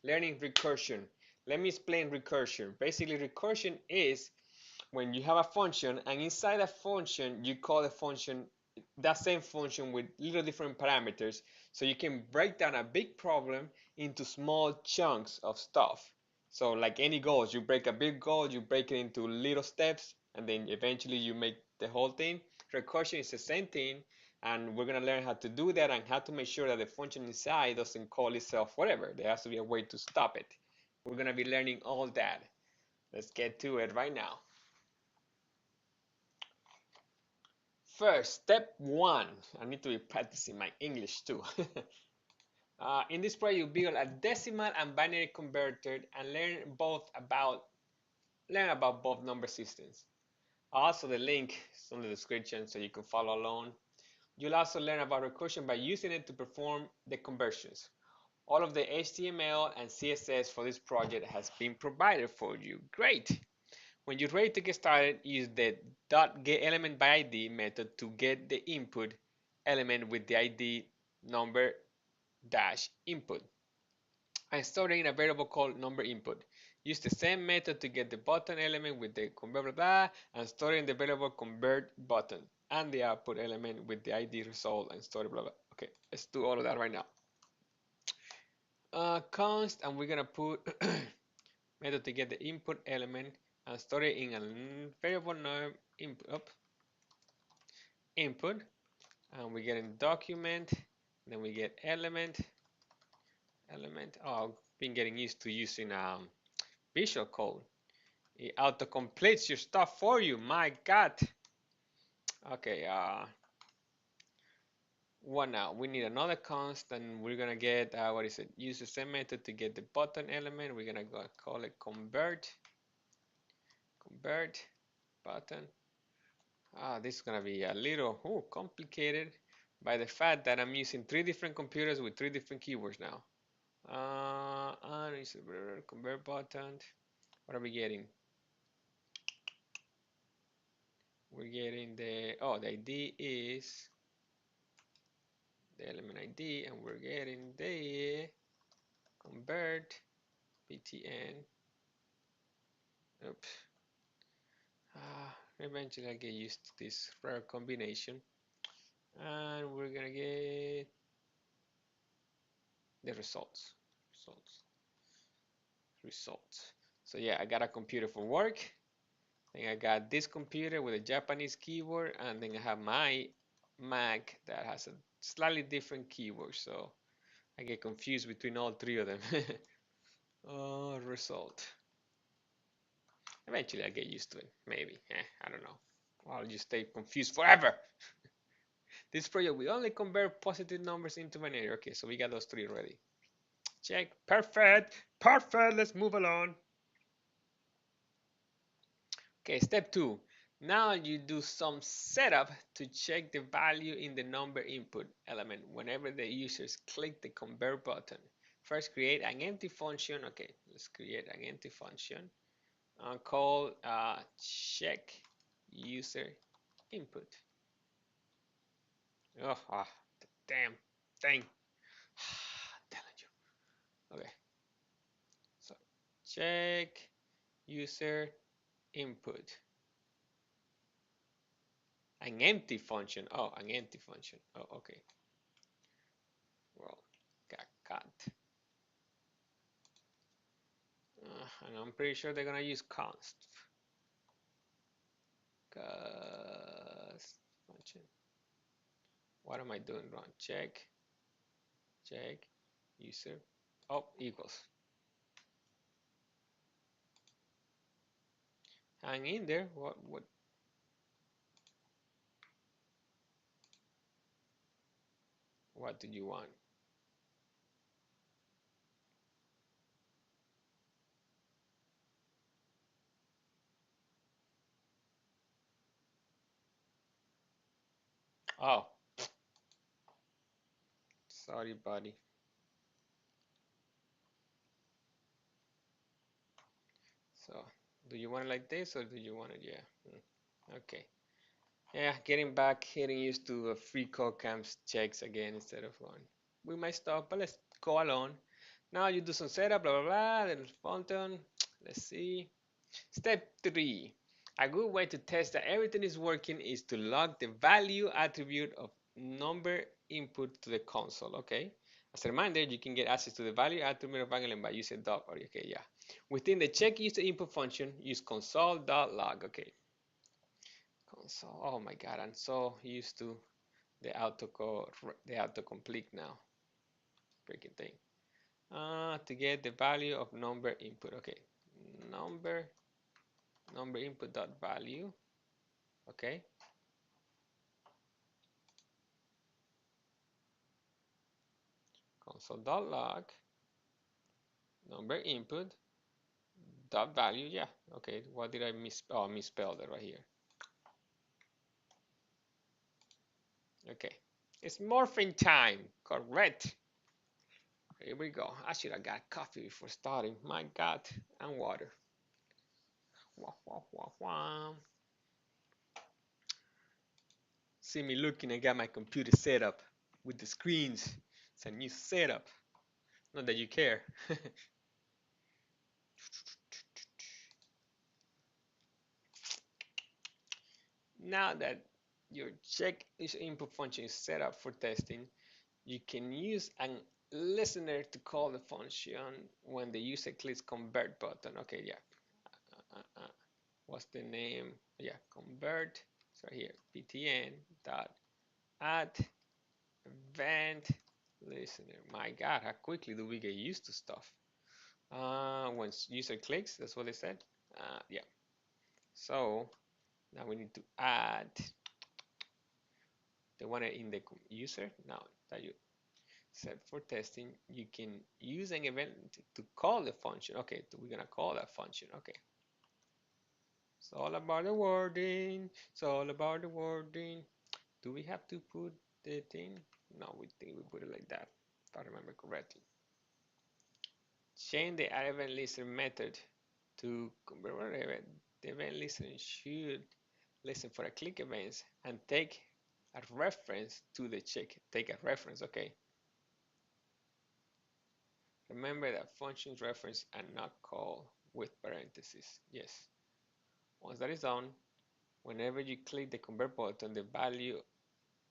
Learning recursion. Let me explain recursion. Basically, recursion is when you have a function and inside that function you call the function, that same function with little different parameters, so you can break down a big problem into small chunks of stuff. So like any goals, you break a big goal, you break it into little steps, and then eventually you make the whole thing. Recursion is the same thing, and we're going to learn how to do that and how to make sure that the function inside doesn't call itself whatever. There has to be a way to stop it. We're going to be learning all that. Let's get to it right now. First, step one. I need to be practicing my English too. In this project, you build a decimal and binary converter and learn about both number systems. Also, the link is on the description so you can follow along. You'll also learn about recursion by using it to perform the conversions. All of the HTML and CSS for this project has been provided for you. Great! When you're ready to get started, use the .getElementById method to get the input element with the ID number dash input and store it in a variable called number input. Use the same method to get the button element with the convert blah, blah, and store it in the variable convert button and the output element with the ID result and store it blah blah. Okay, let's do all of that right now. Const, and we're gonna put method to get the input element and store it in a variable name input, and we get in document, then we get element. Oh, I've been getting used to using Visual Code. It auto completes your stuff for you. My God. Okay. What now? We need another const, and we're gonna get what is it? Use the same method to get the button element. We're gonna go call it convert button. This is gonna be a little complicated by the fact that I'm using 3 different computers with 3 different keywords now. And it's a convert button. What are we getting? We're getting the ID is the element ID, and we're getting the convert btn. Oops. Eventually I'll get used to this rare combination, and we're gonna get the results. So yeah, I got a computer for work. Then I got this computer with a Japanese keyboard, and then I have my Mac that has a slightly different keyboard, so I get confused between all 3 of them. Result. Eventually I get used to it, maybe. I don't know. I'll just stay confused forever. This project will only convert positive numbers into binary. Okay, so we got those 3 already. Check. Perfect. Let's move along. Okay, step 2. Now you do some setup to check the value in the number input element whenever the users click the convert button. First, create an empty function. Okay, let's create an empty function called check user input. Oh, damn thing. I'm telling you. Okay, so check user input. An empty function. Oh, an empty function. Oh, okay. Well, got cut. And I'm pretty sure they're gonna use const. Const function. What am I doing wrong? Check user. Oh, equals. Hang in there. What do you want? Oh, sorry, buddy. So, do you want it like this or do you want it? Yeah. Okay. Yeah, getting used to FreeCodeCamp's checks again instead of one. We might stop, but let's go along. Now you do some setup, blah, blah, blah, then function. Let's see. Step 3. A good way to test that everything is working is to log the value attribute of number input to the console. Okay. As a reminder, you can get access to the value attribute of Angolan by using dot. Okay, yeah. Within the check user input function, use console.log. Okay. Console. Oh my God, I'm so used to the autocomplete now. Freaking thing. To get the value of number input. Okay. Number input dot value. Okay. Console.log number input dot value. Yeah. Okay. What did I misspell? Oh, I misspelled it right here. Okay. It's morphing time. Correct. Here we go. I should have got coffee before starting. My God. And water. Wah, wah, wah, wah. See me looking. I got my computer set up with the screens. It's a new setup. Not that you care. Now that your check input function is set up for testing, you can use a listener to call the function when the user clicks convert button. Okay, yeah. What's the name? Yeah, convert. So here, ptn dot add event listener. My God, how quickly do we get used to stuff? When user clicks, that's what they said. Yeah. So now we need to add the one in the user. Now that you set for testing, you can use an event to call the function. Okay, so we're gonna call that function. Okay. It's all about the wording. It's all about the wording. Do we have to put the thing? No, we think we put it like that, if I remember correctly. Change the event listener method to convert event. The event listener should listen for a click events and take a reference to the check. Take a reference, okay? Remember that functions reference are not called with parentheses. Yes. Once that is done, whenever you click the convert button, the value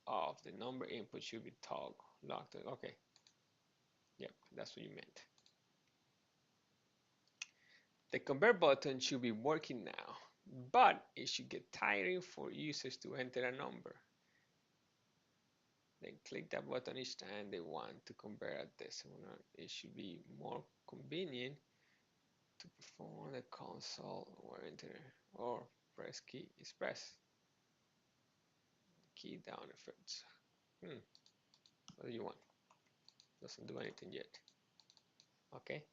of the number input should be locked. Okay. Yep, that's what you meant. The convert button should be working now, but it should get tiring for users to enter a number. Then click that button each time they want to convert a decimal. It should be more convenient to perform the console or enter or press key is press. Key down effects. What do you want? Doesn't do anything yet. Okay.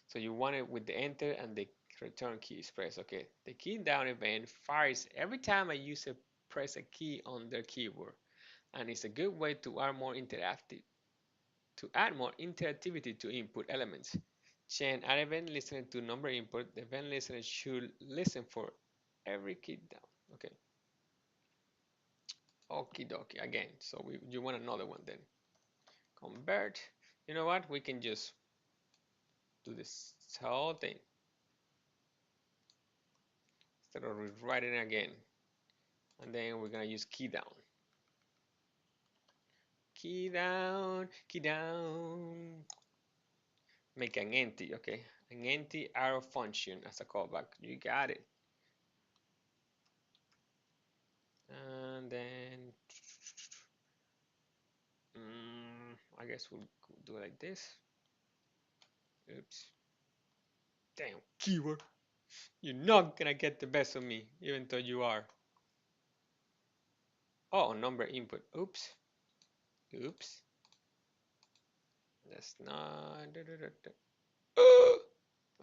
So you want it with the enter and the return key is pressed. Okay. The key down event fires every time a user press a key on their keyboard, and it's a good way to add more interactivity to input elements. Change add event listener to number input. The event listener should listen for every key down. Okay. Okie dokie again. So you want another one then. Convert. You know what? We can just do this whole thing instead of rewriting it again. And then we're gonna use key down. Key down, key down. Make an empty, okay? An empty arrow function as a callback. You got it. And then I guess we'll do it like this. Oops. Damn, keyword. You're not gonna get the best of me, even though you are. Oh, number input. Oops. Oops. That's not.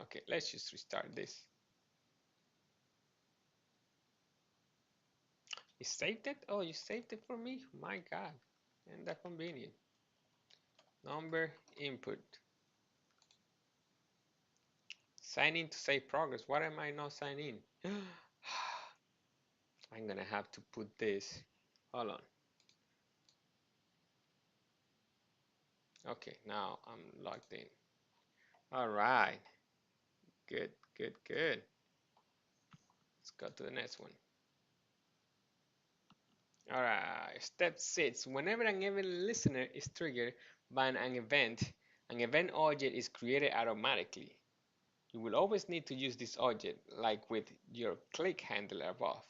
Okay, let's just restart this. You saved it? Oh, you saved it for me? My God. Isn't that convenient? Number input. Sign in to save progress. Why am I not signing in? I'm gonna have to put this. Hold on. Okay, now I'm logged in. All right. Good, good, good. Let's go to the next one. All right. Step 6. Whenever an event listener is triggered by an event object is created automatically. You will always need to use this object, like with your click handler above,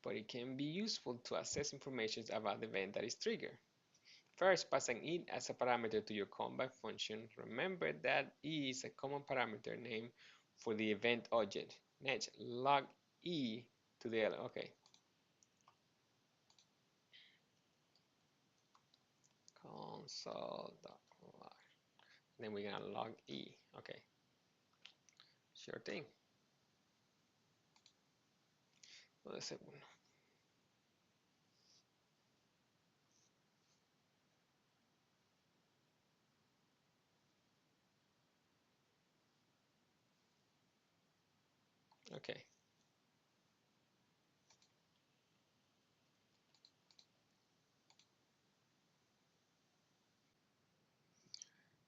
but it can be useful to access information about the event that is triggered. First, passing it as a parameter to your callback function. Remember that E is a common parameter name for the event object. Next, log E to the element. Okay. Console.log. Then we're gonna log E. Okay. Sure thing. Well, the second one. Okay.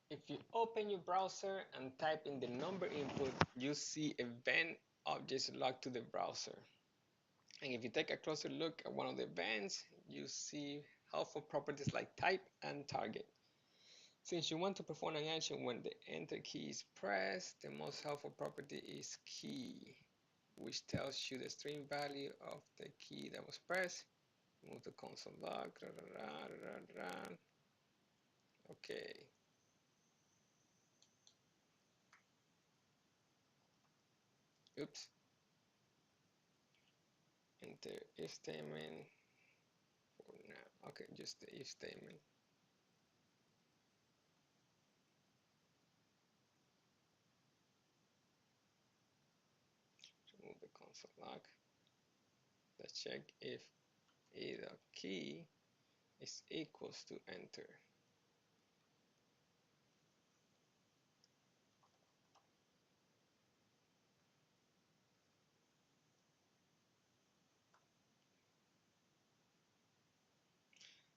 If you open your browser and type in the number input, you see event objects logged to the browser. And if you take a closer look at one of the events, you see helpful properties like type and target. Since you want to perform an action when the enter key is pressed, the most helpful property is key, which tells you the string value of the key that was pressed. Move the console log. Okay. Oops. Enter if statement for now. Okay, just the if statement. Remove the console log. Let's check if either key is equals to enter.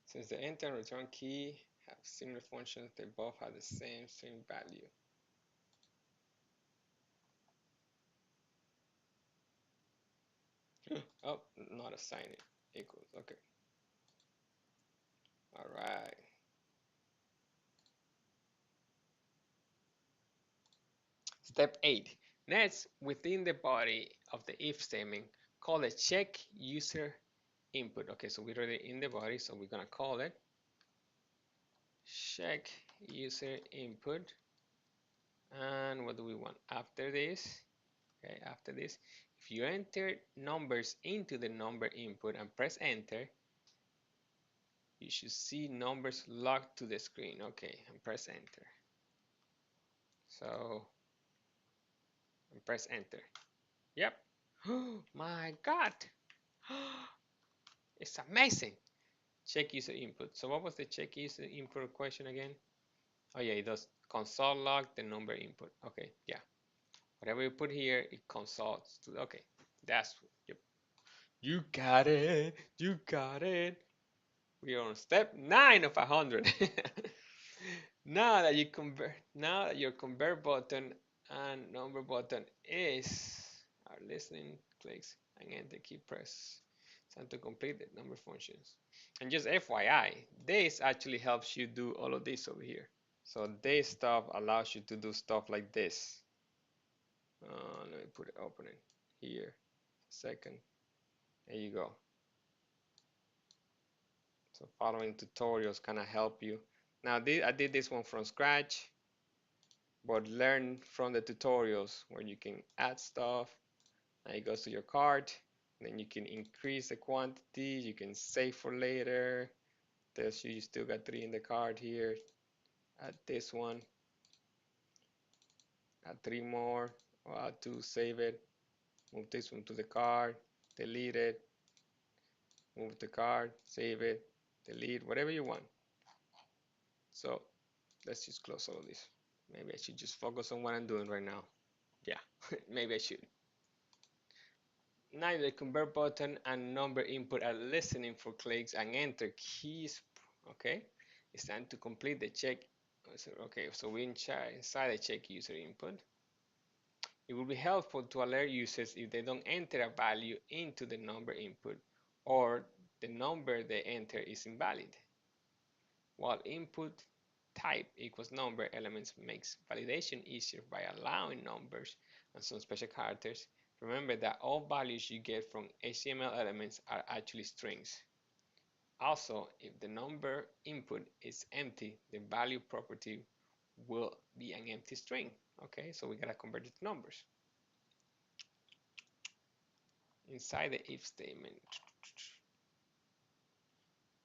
Since the enter and return key have similar functions, they both have the same string value. Oh, not assign it equals. Okay. All right. Step 8. Next, within the body of the if statement, call the check user input. Okay, so we're already in the body, so we're gonna call it check user input. And what do we want after this? Okay, after this, if you enter numbers into the number input and press enter, you should see numbers logged to the screen. Okay, and press enter. So, and press enter. Yep. Oh my God. It's amazing. Check user input. So what was the check user input question again? Oh yeah, it does console log the number input. Okay, yeah. Whatever you put here, it consoles to, okay. That's, yep. You got it. You got it. We are on step 9 of 100. Now that your convert button and number button are listening clicks and enter key press. Time to complete the number functions. And just FYI, this actually helps you do all of this over here. So this stuff allows you to do stuff like this. Let me put it open it here. Second. There you go. So following tutorials kind of help you. Now I did this one from scratch, but learn from the tutorials where you can add stuff. Now it goes to your cart. Then you can increase the quantity. You can save for later. Tells you still got 3 in the cart here. Add this one. Add 3 more. Or add 2, save it. Move this one to the cart. Delete it. Move the cart. Save it. Delete. Whatever you want. So let's just close all of this. Maybe I should just focus on what I'm doing right now. Yeah, maybe I should. Now the convert button and number input are listening for clicks and enter keys. Okay, it's time to complete the check. Okay, so we inside the check user input. It will be helpful to alert users if they don't enter a value into the number input or the number they enter is invalid. While input type equals number elements makes validation easier by allowing numbers and some special characters, remember that all values you get from HTML elements are actually strings. Also, if the number input is empty, the value property will be an empty string. Okay, so we gotta convert it to numbers. Inside the if statement.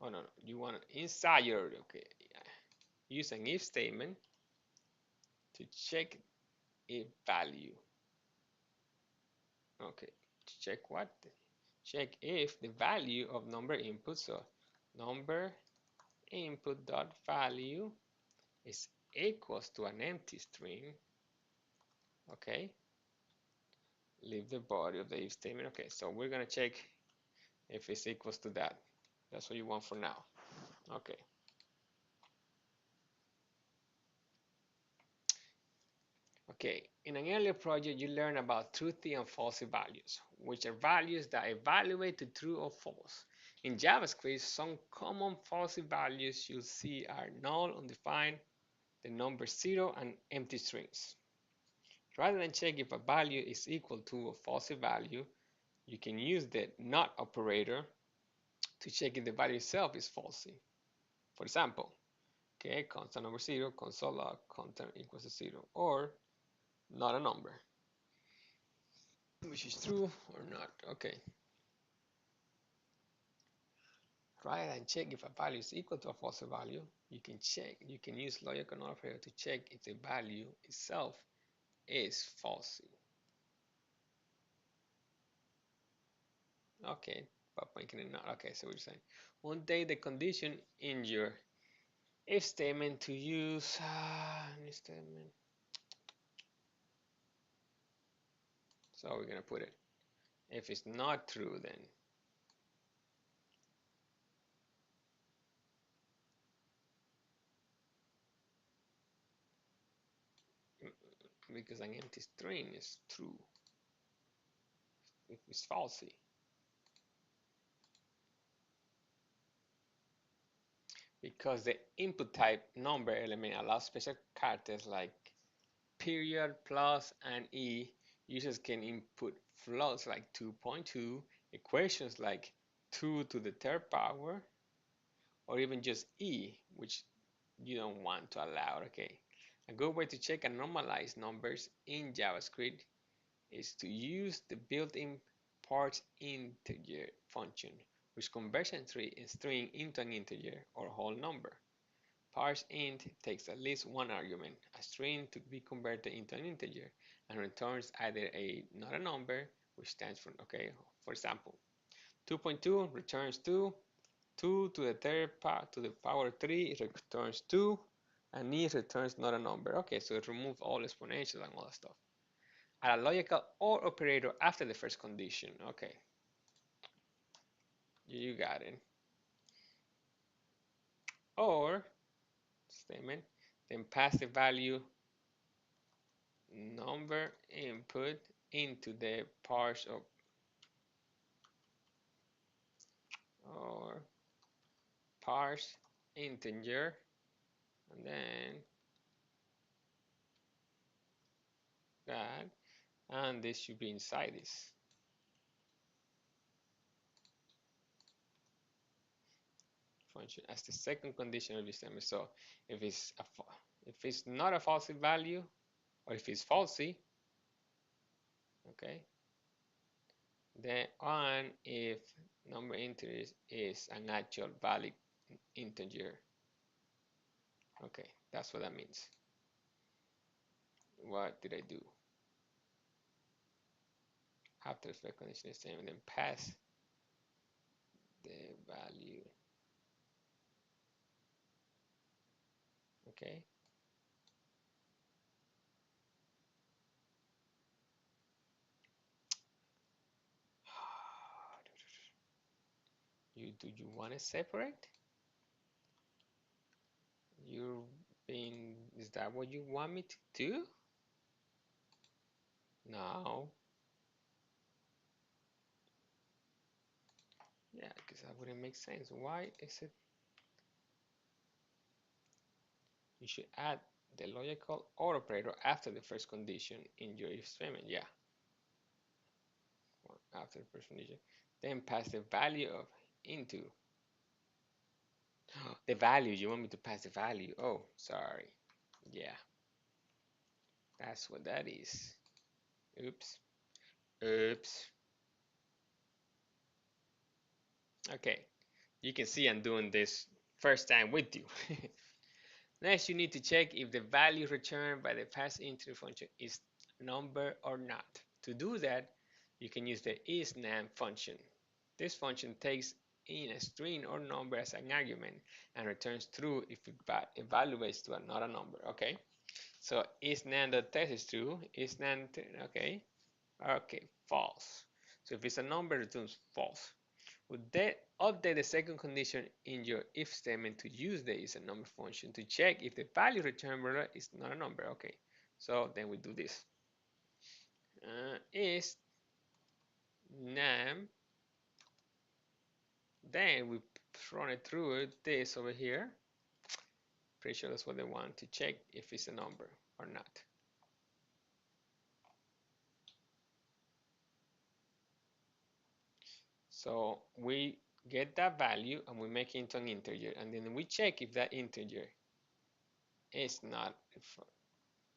Oh no, you want inside your okay. Use an if statement to check a value. Okay, check what? Check if the value of number input. So number input dot value is equals to an empty string. Okay, leave the body of the if statement. Okay, so we're gonna check if it's equals to that. That's what you want for now. Okay. Okay, in an earlier project, you learned about truthy and falsy values, which are values that evaluate to true or false. In JavaScript, some common falsy values you'll see are null, undefined, the number 0, and empty strings. Rather than check if a value is equal to a falsy value, you can use the not operator to check if the value itself is falsy. For example, okay, constant number 0, console log, content equals to 0, or not a number, which is true or not. Okay. Rather than check if a value is equal to a false value, you can use logical operator to check if the value itself is false. Okay, but making it not. Okay, so we're saying one day the condition in your if statement to use if statement. So we're gonna put it. If it's not true, then because an empty string is true. If it's falsy. Because the input type number element allows special characters like period, plus, and e. Users can input floats like 2.2, equations like 2 to the third power, or even just e, which you don't want to allow. Okay, a good way to check and normalize numbers in JavaScript is to use the built-in parse integer function, which converts a string into an integer or whole number. Parse int takes at least one argument, a string to be converted into an integer, and returns either not a number, which stands for, okay, for example, 2.2 returns 2, 2 to the to the power 3 returns 2, and e returns not a number. Okay, so it removes all exponentials and all that stuff. Add a logical OR operator after the first condition. Okay, you got it. Or statement, then pass the value number input into the parse of or parse integer, and then that, and this should be inside this function as the second condition of this statement. So if it's not a false value, or if it's falsy, okay, then on if number integer is an actual valid integer. Okay, that's what that means. What did I do? After the first condition is same, and then pass the value. Okay. Do you want to separate? You're Is that what you want me to do? No. Yeah, because that wouldn't make sense. Why is it? You should add the logical OR operator after the first condition in your if statement. Yeah. After the first condition. Then pass the value of into. The value, you want me to pass the value? Oh, sorry. Yeah. That's what that is. Oops. Oops. Okay. You can see I'm doing this first time with you. Next, you need to check if the value returned by the pass into function is number or not. To do that, you can use the isNam function. This function takes in a string or number as an argument and returns true if it evaluates to another number. Okay, so isNam.test is true. IsNam, okay, okay, false. So if it's a number, it returns false. Would that update the second condition in your if statement to use the isNumber function to check if the value returned is not a number? Okay, so then we do this. Is num, then we run it through this over here. Pretty sure that's what they want to check if it's a number or not. So we get that value and we make it into an integer, and then we check if that integer is not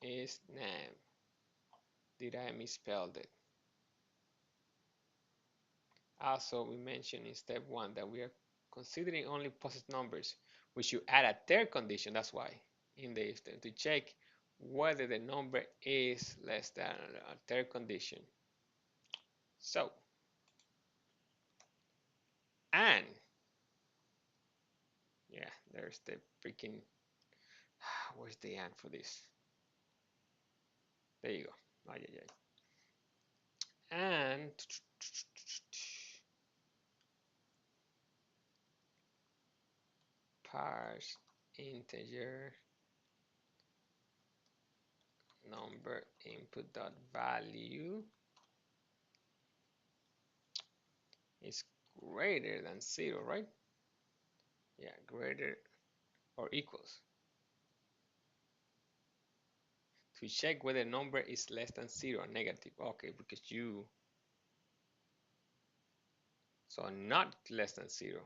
is num. Did I misspell it? Also, we mentioned in step 1 that we are considering only positive numbers. We should add a third condition, that's why, in the if step, to check whether the number is less than a third condition. So, and, yeah, there's the freaking, where's the and for this? There you go. Oh, yeah, yeah. And, parse integer number input dot value is greater than 0, right? Yeah, greater or equals. To check whether the number is less than 0 or negative. Okay, because you, so not less than 0.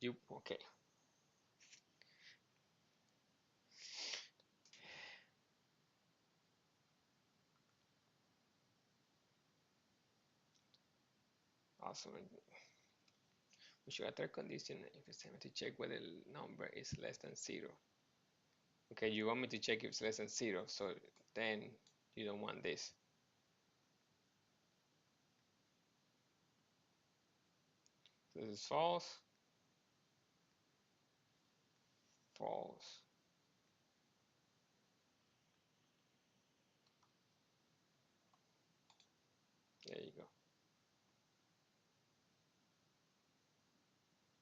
You, okay. Awesome. We should add third condition if it's time to check whether the number is less than 0. Okay, you want me to check if it's less than 0, so then you don't want this. This is false. False. There you go.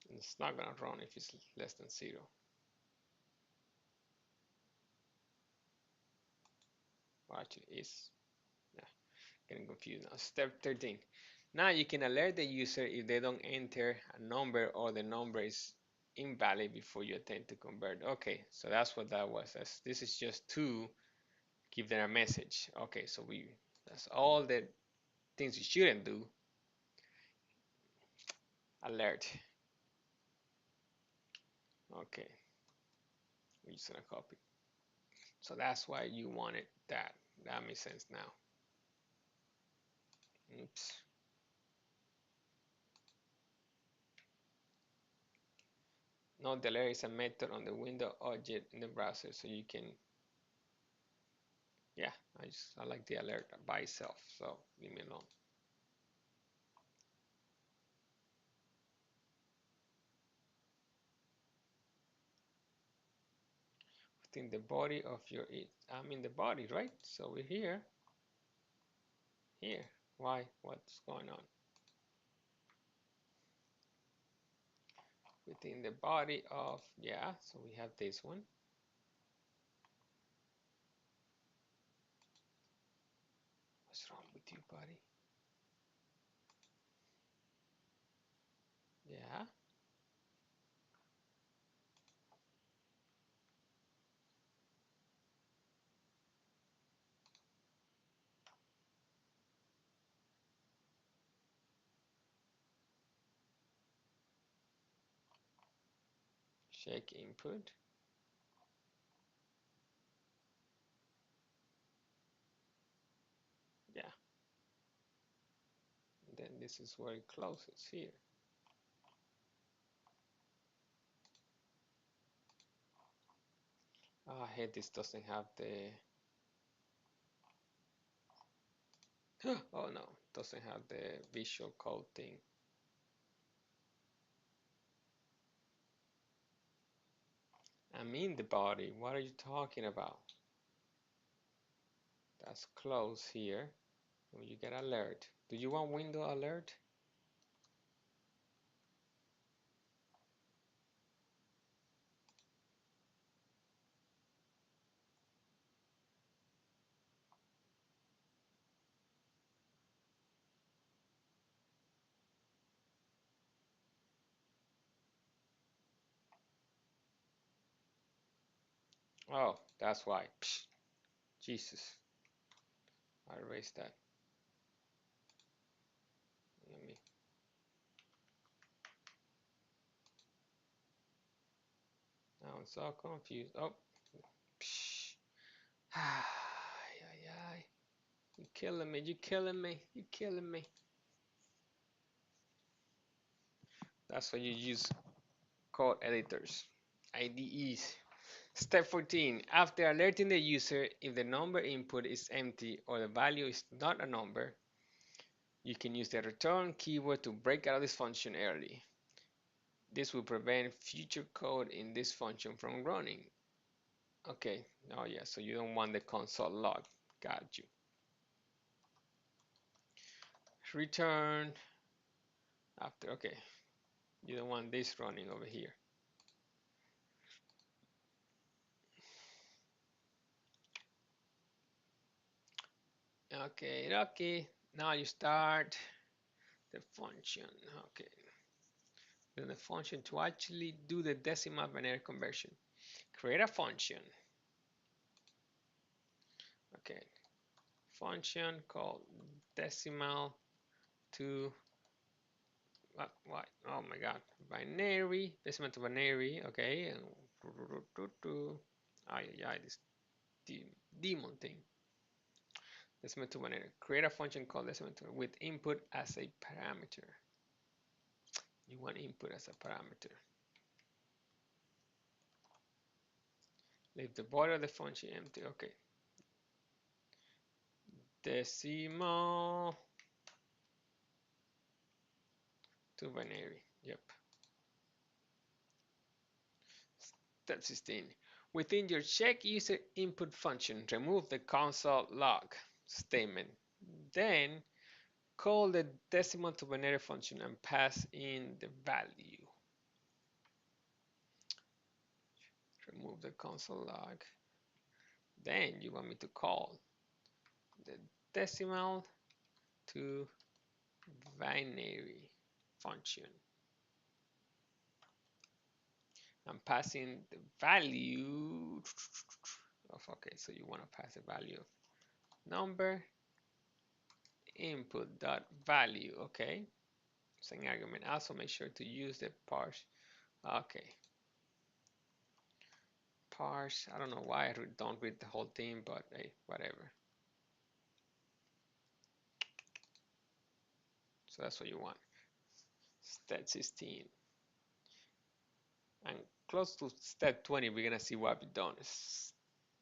And it's not gonna run if it's less than 0. Well, actually, it's, yeah, getting confused now. Step 13. Now you can alert the user if they don't enter a number or the number is invalid before you attempt to convert. Okay, so that's what that was. This is just to give them a message. Okay, so that's all the things you shouldn't do. Alert. Okay, we're just gonna copy. So that's why you wanted that. That makes sense now. Oops. Note the alert is a method on the window object in the browser, so you can, yeah, I like the alert by itself, so leave me alone. Within the body of your, I'm in the body, right? So we're here. Here. Why? What's going on? within the body of, yeah, so we have this one. What's wrong with you, buddy? Yeah. Check input. Yeah. And then this is where it closes here. Oh, I hate this doesn't have the oh no, doesn't have the visual code thing. I'm in the body. What are you talking about? That's close here. You get alert. Do you want window alert? Oh, that's why. Psh, Jesus. I erased that. Let me. Now I'm so confused. Oh. Psh. Ay, ay, ay. You're killing me. You're killing me. You're killing me. That's why you use code editors, IDEs. Step 14. After alerting the user if the number input is empty or the value is not a number, you can use the return keyword to break out of this function early. This will prevent future code in this function from running. Okay, oh yeah, so you don't want the console log. Got you. Return after, okay. You don't want this running over here. Okay, okay. Now you start the function. Okay. Then the function to actually do the decimal binary conversion. Create a function. Okay. Function called decimal to what? Oh my god. Binary, decimal to binary. Okay. Yeah, this demon thing. Decimal to binary. Create a function called decimal to with input as a parameter. You want input as a parameter. Leave the body of the function empty. Okay. Decimal to binary. Yep. Step 16. Within your check user input function, remove the console log statement. Then call the decimal to binary function and pass in the value. Remove the console log. Then you want me to call the decimal to binary function. I'm passing the value of, okay, so you want to pass the value of number input dot value. Okay, same argument. Also make sure to use the parse. Okay, parse. I don't know why I don't read the whole thing, but hey, whatever. So that's what you want. Step 16 and close to step 20, we're gonna see what we've done.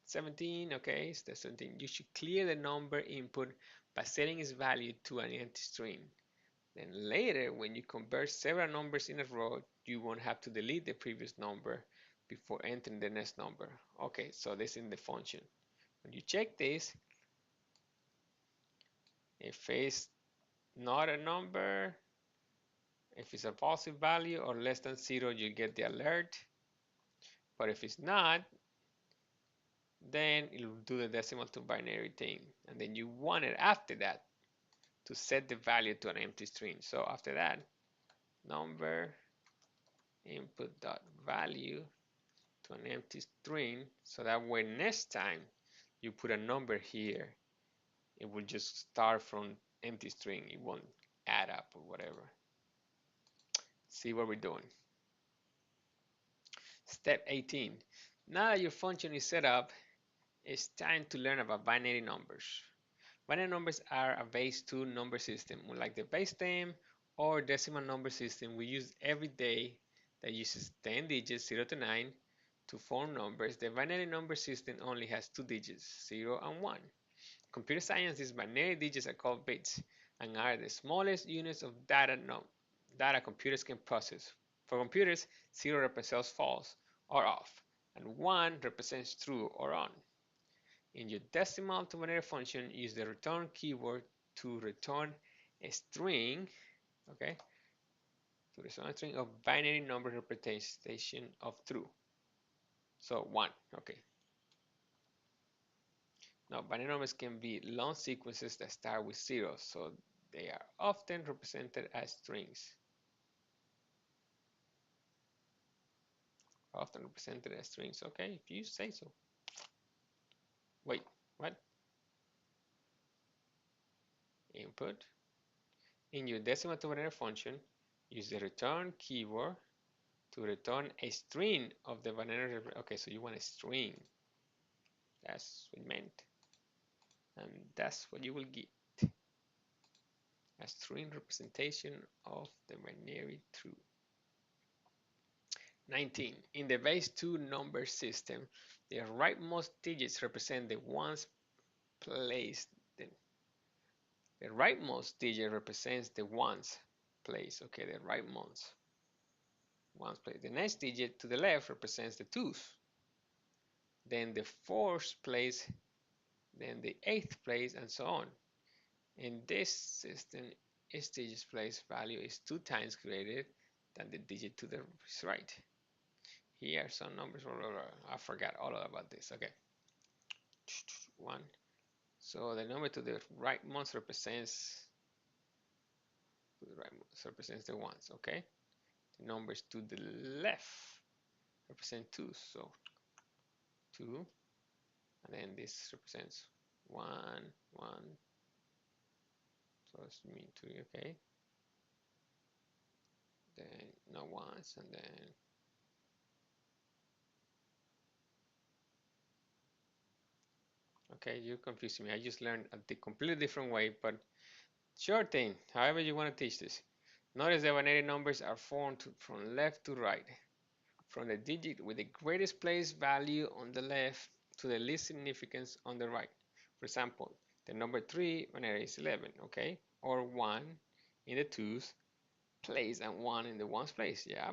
17, okay, step 17. You should clear the number input by setting its value to an empty string. Then later, when you convert several numbers in a row, you won't have to delete the previous number before entering the next number. Okay, so this is the function. When you check this, if it's not a number, If it's a positive value or less than 0, you get the alert. But if it's not, then it'll do the decimal to binary thing. And then you want it after that to set the value to an empty string. So after that, number input dot value to an empty string, so that way next time you put a number here, it will just start from empty string. It won't add up or whatever. See what we're doing. Step 18. Now that your function is set up, it's time to learn about binary numbers. Binary numbers are a base 2 number system, unlike the base 10 or decimal number system we use every day that uses 10 digits 0 to 9 to form numbers. The binary number system only has 2 digits, 0 and 1. Computer science, these binary digits are called bits and are the smallest units of data computers can process. For computers, 0 represents false or off, and 1 represents true or on. In your decimal to binary function, use the return keyword to return a string, okay, to return a string of binary number representation of true. So 1, okay. Now, binary numbers can be long sequences that start with 0, so they are often represented as strings. Okay, if you say so. Wait, what? Input. In your decimal to binary function, use the return keyword to return a string of the binary. Okay, so you want a string. That's what it meant. And that's what you will get. A string representation of the binary true. 19. In the base 2 number system, the rightmost digits represent the ones placed. The rightmost digit represents the ones place. Okay, the rightmost ones place. The next digit to the left represents the twos. Then the fourth place, then the eighth place, and so on. In this system, each digit's place value is 2 times greater than the digit to the right. Here are some numbers. I forgot all about this. Okay. 1. So the number to the rightmost represents the ones. Okay. The numbers to the left represent 2. So 2, and then this represents 1, 1. So it's mean 2. Okay. Then no ones, and then okay, you're confusing me. I just learned a completely different way, but sure thing. However you want to teach this. Notice that binary numbers are formed from left to right, from the digit with the greatest place value on the left to the least significance on the right. For example, the number 3 binary is 11, okay? Or 1 in the 2's place and 1 in the 1's place, yeah?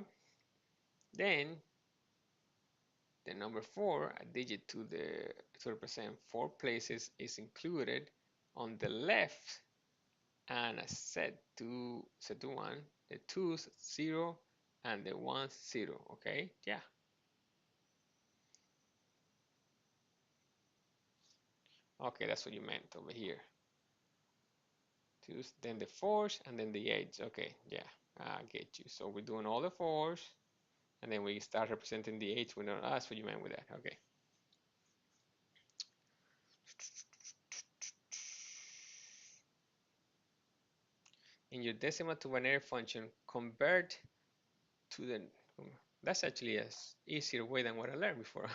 Then the number 4, a digit to represent 4 places, is included on the left, and a set to 1, the 2's 0 and the 1's 0. Okay, yeah. Okay, that's what you meant over here. 2's, then the 4's, and then the 8's. Okay, yeah, I get you. So we're doing all the 4's, and then we start representing the 8's. We know that's what you meant with that. Okay. In your decimal to binary function, convert to the, that's actually a easier way than what I learned before.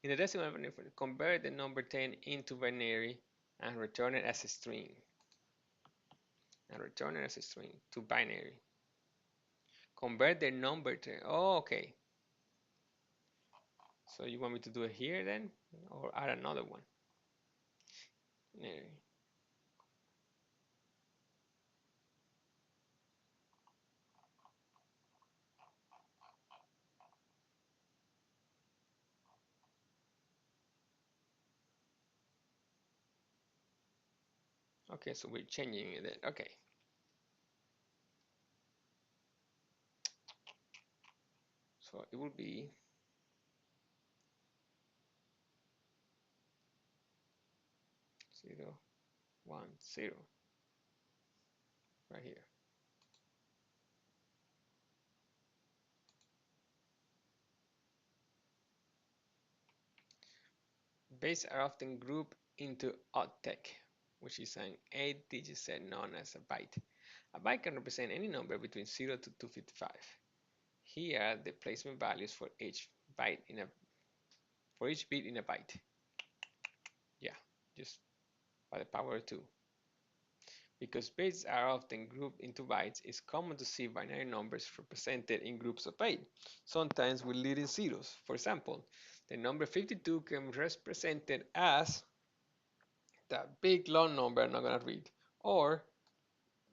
In the decimal binary function, convert the number 10 into binary and return it as a string. To binary. Convert the number 10. Oh, okay. So you want me to do it here then, or add another one? Binary. Okay, so we're changing it. Okay. So it will be 0, 1, 0 right here. Bits are often grouped into octet, which is an 8-digit set known as a byte. A byte can represent any number between 0 to 255. Here are the placement values for each bit in a byte. Yeah, just by the power of 2. Because bits are often grouped into bytes, it's common to see binary numbers represented in groups of 8, sometimes with leading zeros. For example, the number 52 can be represented as that big long number I'm not going to read, or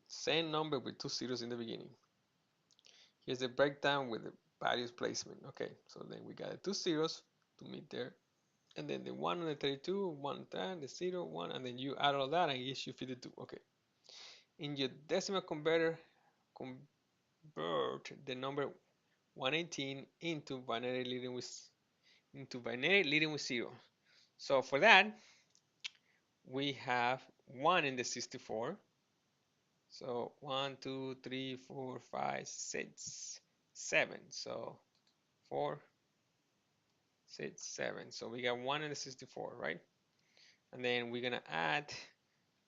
same number with 2 zeros in the beginning. Here's the breakdown with the values placement. Okay, so then we got the 2 zeros to meet there, and then the 1 on the 32, 1 10, the 0, 1, and then you add all that and it gives you 52. Okay. In your decimal converter, convert the number 118 into binary leading with 0. So for that, we have 1 in the 64. So 1, 2, 3, 4, 5, 6, 7. So 4, 6, 7. So we got 1 in the 64, right? And then we're gonna add,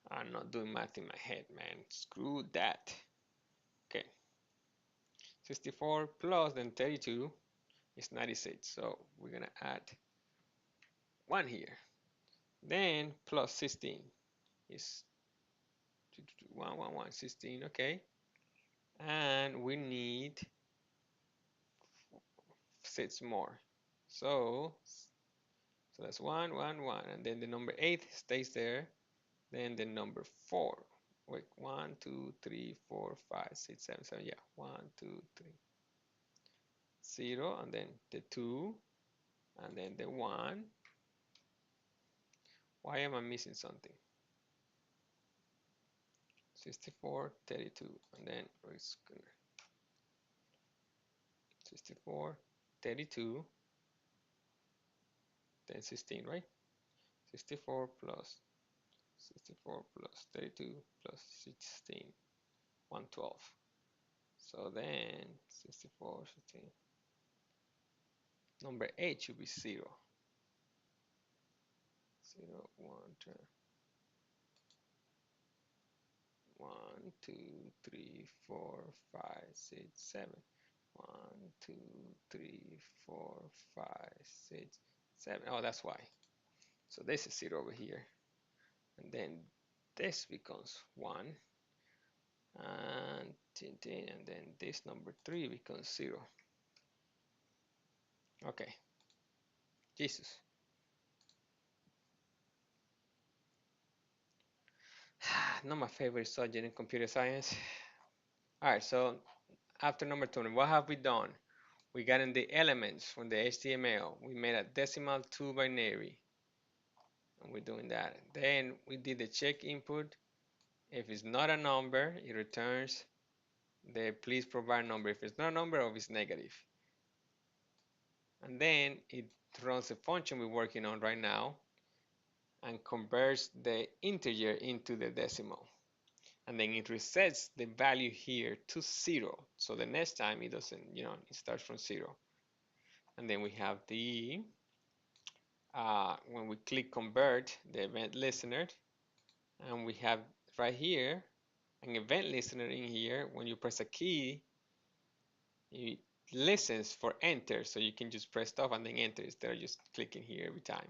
I'm not doing math in my head, man. Screw that. Okay. 64 plus then 32 is 96. So we're gonna add 1 here. Then plus 16 is 1, 1, 1, 16. Okay. And we need 6 more. So that's 1, 1, 1. And then the number 8 stays there. Then the number 4. Wait, 1, 2, 3, 4, 5, 6, 7, 7. Yeah, 1, 2, 3. 0. And then the 2. And then the 1. Why am I missing something? 64, 32. And then we're just gonna 64, 32. Then 16, right? 64 plus 64 plus 32 plus 16, 112. So then 64, 16. Number 8 should be 0. 0, 1, 2, 1, 2, 3, 4, 5, 6, 7. 1, 2, 3, 4, 5, 6, 7. Oh, that's why. So this is 0 over here. And then this becomes 1. And then this number 3 becomes 0. Okay. Jesus. Not my favorite subject in computer science. All right, so after number 20, what have we done? We got in the elements from the HTML. We made a decimal to binary. And we're doing that. Then we did the check input. If it's not a number, it returns the please provide number. If it's not a number, or if it's negative. And then it runs the function we're working on right now and converts the integer into the decimal. And then it resets the value here to 0. So the next time it doesn't, it starts from 0. And then we have the, when we click convert, the event listener, and we have right here an event listener in here. When you press a key, it listens for enter. So you can just press stop and then enter instead of just clicking here every time.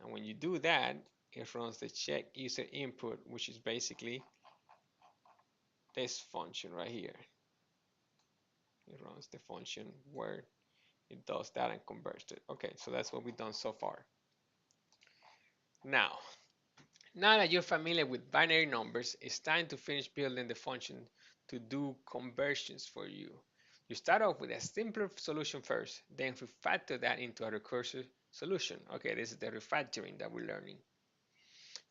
And when you do that, it runs the check user input, which is basically this function right here. It runs the function where it does that and converts it. Okay, so that's what we've done so far. Now that you're familiar with binary numbers, it's time to finish building the function to do conversions for you. You start off with a simpler solution first, then refactor that into a recursive solution. Okay, this is the refactoring that we're learning.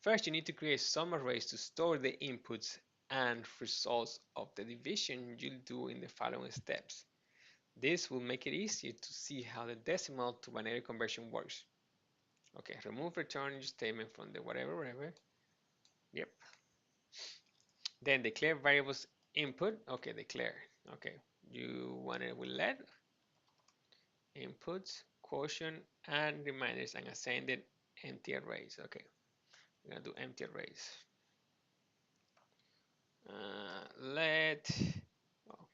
First, you need to create some arrays to store the inputs and results of the division you'll do in the following steps. This will make it easier to see how the decimal to binary conversion works. Okay, remove return statement from the whatever. Yep. Then declare variables input. Okay, declare. Okay, you want it with let inputs, quotient, and reminders, and assign it empty arrays. Okay, we're gonna do empty arrays. Let oh,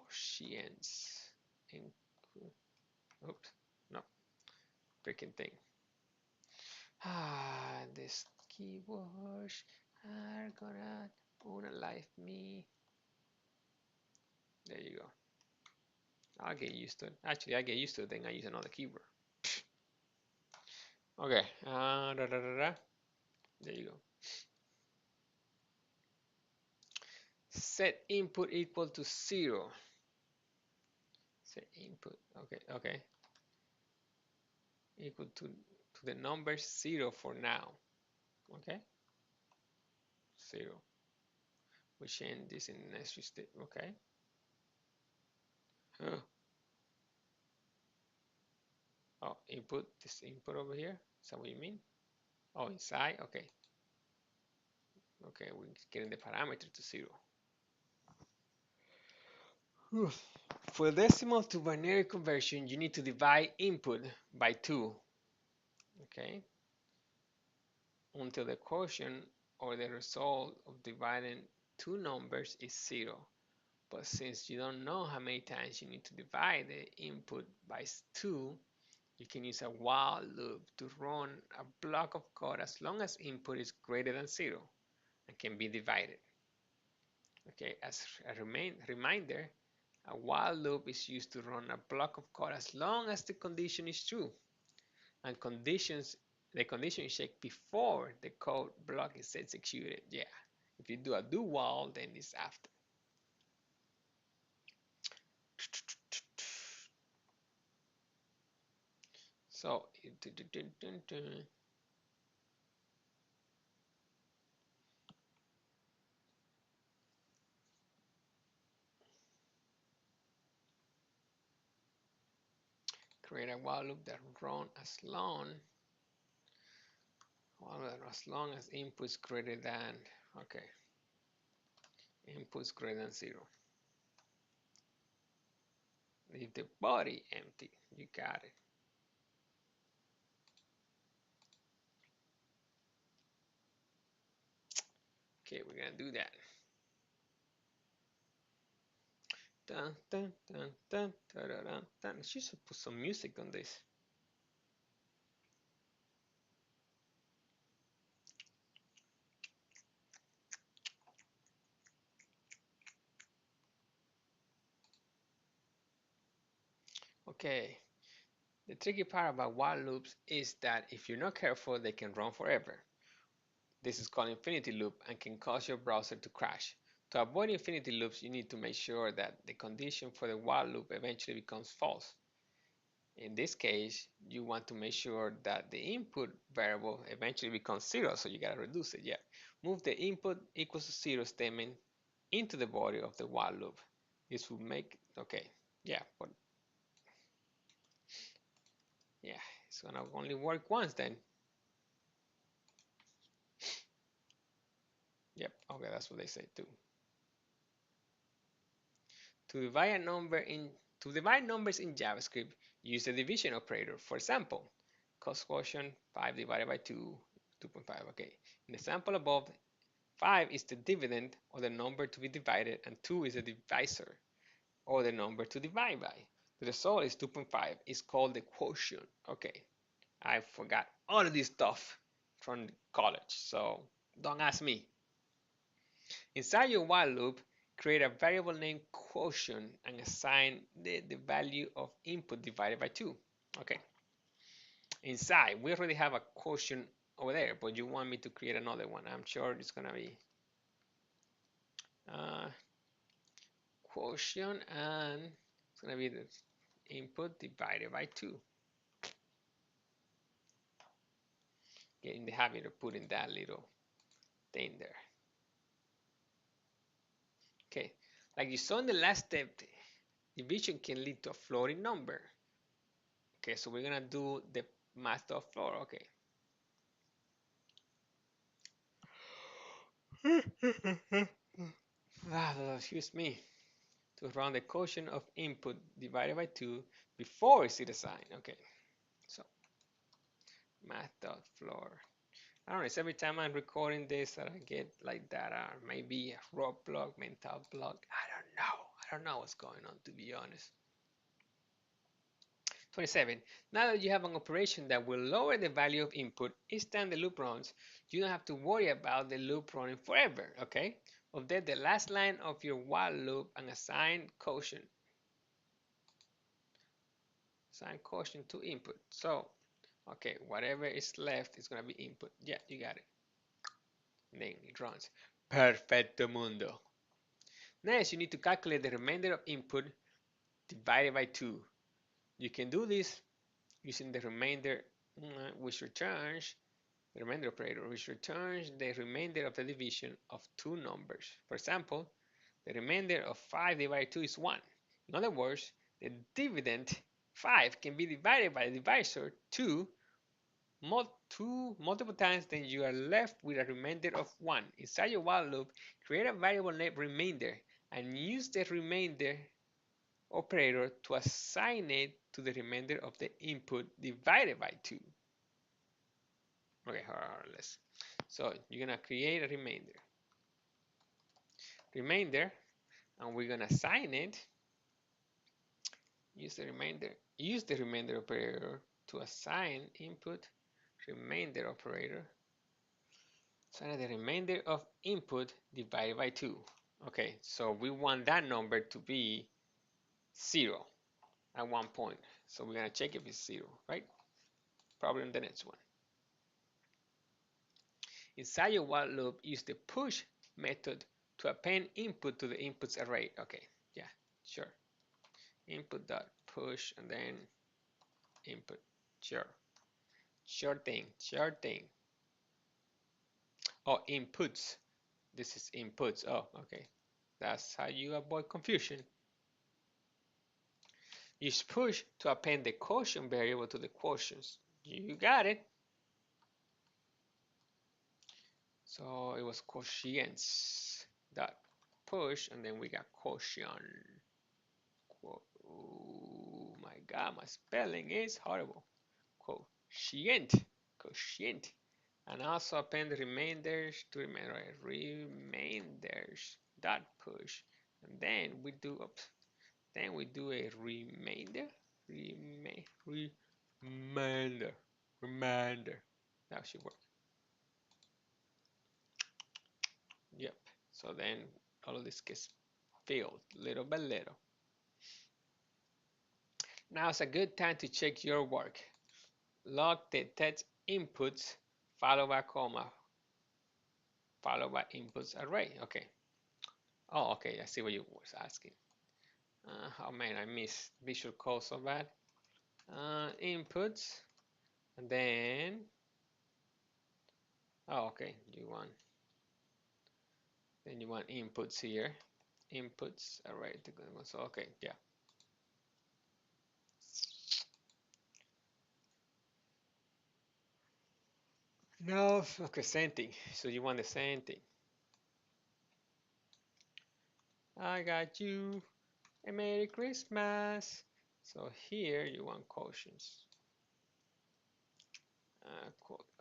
she ends in oops, no freaking thing. These keywords are gonna unalive me. There you go. I'll get used to it. Actually, I get used to it, then I use another keyword. Okay, there you go. Set input equal to 0. Set input, okay. Equal to the number 0 for now. Okay, 0. We change this in the next step. Okay. Oh, input, this input over here. Is that what you mean? Oh, inside. Okay. Okay, we're getting the parameter to 0. For decimal to binary conversion, you need to divide input by 2. Okay. Until the quotient or the result of dividing two numbers is 0. But since you don't know how many times you need to divide the input by 2, you can use a while loop to run a block of code as long as input is greater than 0 and can be divided. Okay, as a reminder, a while loop is used to run a block of code as long as the condition is true and the condition is checked before the code block is executed. Yeah, if you do a do while, then it's after. So create a while loop that runs as long as inputs greater than inputs greater than 0. Leave the body empty. You got it. Okay, we're gonna do that. Dun, dun, dun, dun, dun, dun, dun. I should put some music on this. Okay, the tricky part about while loops is that if you're not careful, they can run forever. This is called infinity loop and can cause your browser to crash. To avoid infinity loops, you need to make sure that the condition for the while loop eventually becomes false. In this case, you want to make sure that the input variable eventually becomes 0, so you gotta reduce it. Yeah, move the input equals to 0 statement into the body of the while loop. This will make but it's gonna only work once then. Yep, okay, that's what they say too. To divide numbers in JavaScript, use the division operator. For example, cost quotient 5 divided by 2, 2.5. Okay, in the example above, 5 is the dividend or the number to be divided, and 2 is the divisor or the number to divide by. The result is 2.5. It's called the quotient. Okay, I forgot all of this stuff from college, so don't ask me. Inside your while loop, create a variable named quotient and assign the value of input divided by 2. Okay. Inside, we already have a quotient over there, but you want me to create another one. I'm sure it's going to be quotient, and it's going to be the input divided by 2. Get in the habit of putting that little thing there. Okay, like you saw in the last step, Division can lead to a floating number. Okay, so we're gonna do the math of floor. Okay. Excuse me. To run the quotient of input divided by 2 before we see the sign. Okay, so math.floor. I don't know, it's every time I'm recording this that I get like that, maybe a roadblock, mental block. I don't know what's going on, to be honest. 27. Now that you have an operation that will lower the value of input each time the loop runs, you don't have to worry about the loop running forever, okay? Update the last line of your while loop and assign quotient. Assign quotient to input. So, okay, whatever is left is going to be input. Yeah, you got it. And then it runs. Perfecto mundo. Next, you need to calculate the remainder of input divided by 2. You can do this using the remainder, which returns the remainder operator, which returns the remainder of the division of two numbers. For example, the remainder of 5 divided by 2 is 1. In other words, the dividend 5 can be divided by the divisor 2 multiple times, then you are left with a remainder of 1. Inside your while loop, create a variable named remainder and use the remainder operator to assign it to the remainder of the input divided by 2. Okay, let's. So you're gonna create a remainder, and we're gonna assign it. Use the remainder operator to assign input remainder operator. Assign the remainder of input divided by 2. Okay, so we want that number to be 0 at one point. So we're gonna check if it's 0, right? Probably in the next one. Inside your while loop, use the push method to append input to the inputs array. Okay, yeah, sure. Input dot push and then input. Sure. Sure thing. Oh, inputs. This is inputs. Oh, okay. That's how you avoid confusion. Use push to append the quotient variable to the quotients. You got it. So it was quotients dot push, and then we got quotient. Oh my God, my spelling is horrible. Quotient, and also append remainders to remainders dot push, and then we do a remainder. That should work. Yep. So then all of this gets filled little by little. Now it's a good time to check your work. Log the text inputs followed by comma followed by inputs array. Okay. Oh, okay. I see what you was asking. Oh man, I missed Visual Code so bad. Inputs, and then okay, you want inputs here. Inputs array. So okay, yeah. No, okay, same thing. So you want the same thing. I got you a Merry Christmas. So here you want quotients.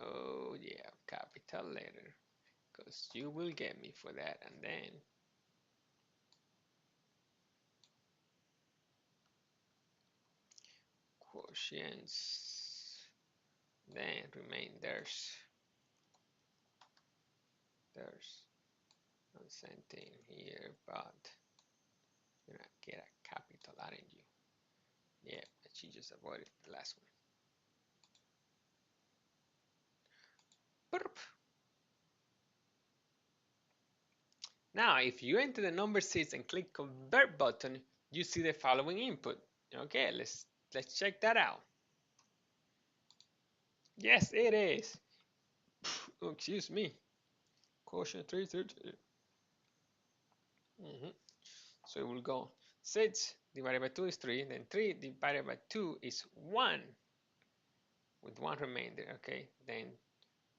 Oh yeah, capital letter, because you will get me for that. And then quotients, then remainders. There's no same thing here, but you're gonna get a capital, aren't you? Yeah, but she just avoided the last one. Burp. Now, if you enter the number seeds and click convert button, you see the following input. Okay, let's check that out. Yes, it is. Oh, excuse me. Quotient 330. So it will go 6 divided by 2 is 3. Then 3 divided by 2 is 1 with one remainder. Okay. Then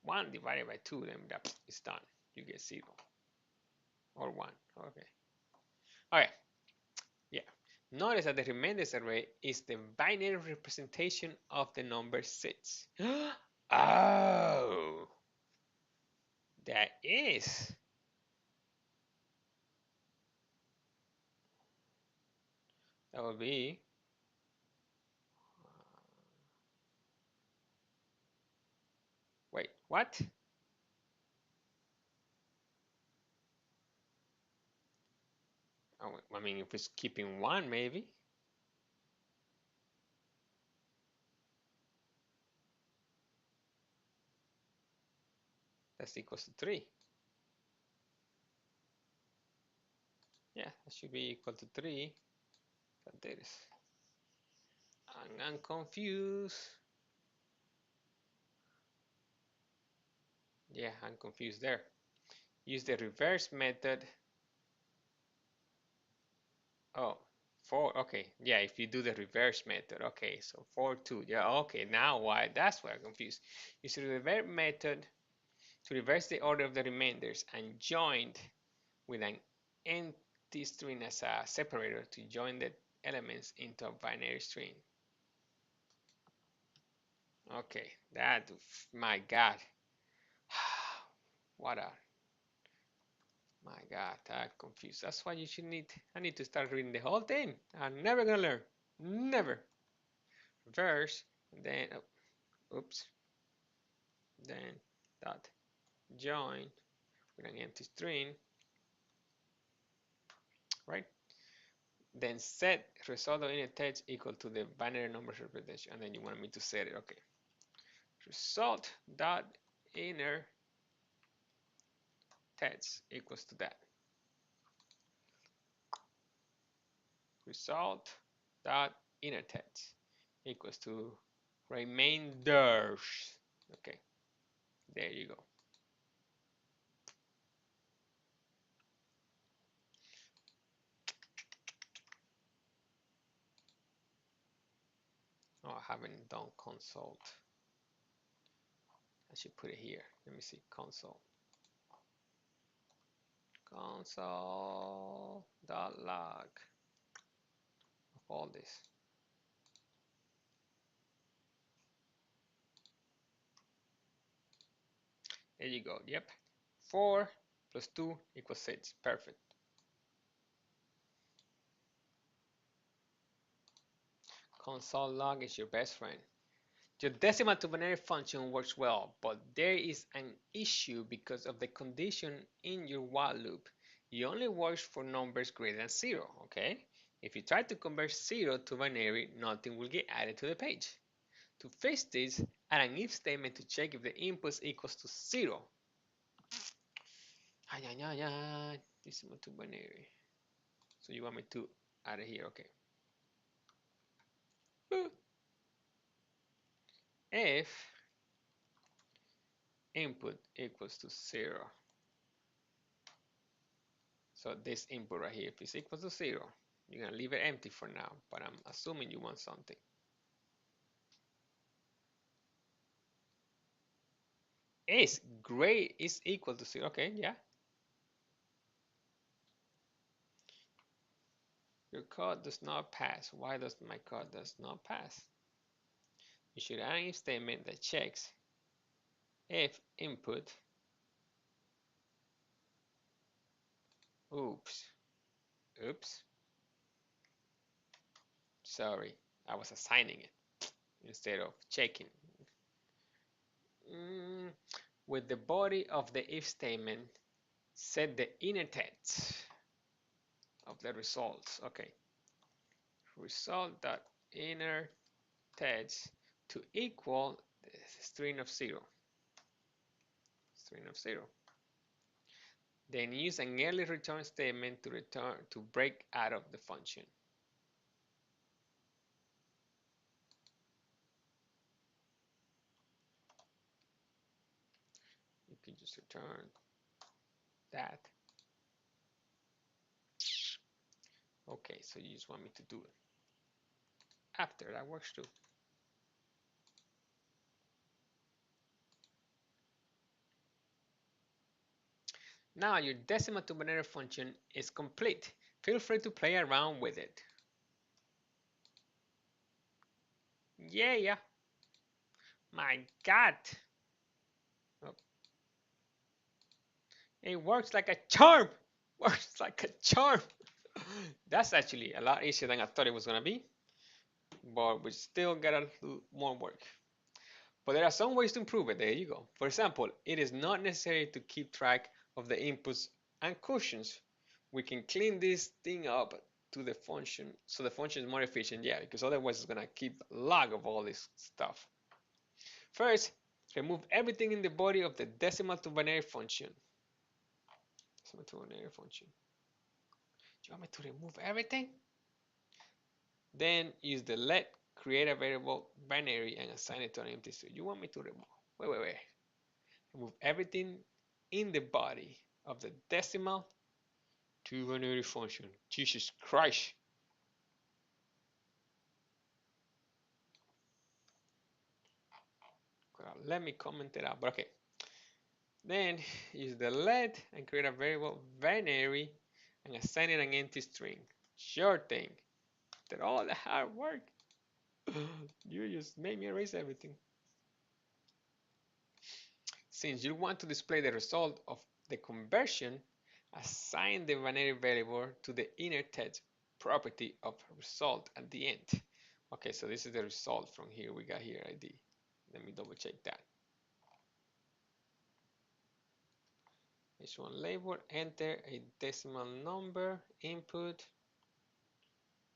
1 divided by 2, then that is done. You get 0 or 1. Okay. All right. Yeah. Notice that the remainders array is the binary representation of the number 6. Oh, that is. That would be wait, what? Oh, I mean, if it's keeping 1, maybe. That's equals to 3. Yeah, that should be equal to 3. But there is. I'm confused. Yeah, I'm confused there. Use the reverse method. Oh, 4. Okay, yeah, if you do the reverse method. Okay, so 4, 2. Yeah, okay, now why? That's why I'm confused. Use the reverse method to reverse the order of the remainders and joined with an empty string as a separator to join the elements into a binary string. Okay, that, my God. What a, my God, I'm confused. That's why you should I need to start reading the whole thing. I'm never gonna learn. Never. Reverse, then, oops, then dot join with an empty string, right? Then set result of inner text equal to the binary number representation, and then you want me to set it. Okay. Result dot inner text equals to that. Result dot inner text equals to remainders. Okay, there you go. Oh, I haven't done console. I should put it here. Let me see, console. Console dot log of all this. There you go. Yep. 4 plus 2 equals 6. Perfect. Console log is your best friend. Your decimal to binary function works well, but there is an issue because of the condition in your while loop. It only works for numbers greater than 0, okay? If you try to convert 0 to binary, nothing will get added to the page. To fix this, add an if statement to check if the input equals to 0. Decimal to binary. So you want me to add it here, okay. If input equals to 0, so this input right here, if it's equal to 0, you're gonna leave it empty for now, but I'm assuming you want something. Is great is equal to 0, okay, yeah. Your code does not pass. Why does my code does not pass? You should add an if statement that checks if input, oops, sorry, I was assigning it instead of checking. With the body of the if statement, set the inner text of the results. Okay, result dot inner text to equal the string of 0. Then use an early return statement to break out of the function. You can just return that. Okay, so you just want me to do it after. That works too. Now your decimal to binary function is complete. Feel free to play around with it. Yeah. My God. Oh, it works like a charm. Works like a charm. That's actually a lot easier than I thought it was gonna be, but we still got a little more work. But there are some ways to improve it. There you go. For example, it is not necessary to keep track of the inputs and quotients. We can clean this thing up to the function so the function is more efficient. Yeah, because otherwise it's gonna keep log of all this stuff. First, remove everything in the body of the decimal to binary function. Decimal to binary function. Do you want me to remove everything? Then use the let create a variable binary and assign it to an empty string. You want me to remove? Wait. Remove everything in the body of the decimal to binary function. Jesus Christ. Let me comment it out. But okay. Then use the let and create a variable binary and assign it an empty string. Sure thing. After all the hard work, you just made me erase everything. Since you want to display the result of the conversion, assign the binary variable to the inner text property of result at the end. Okay, so this is the result from here. We got here ID. Let me double check that. H1 label, enter a decimal number, input.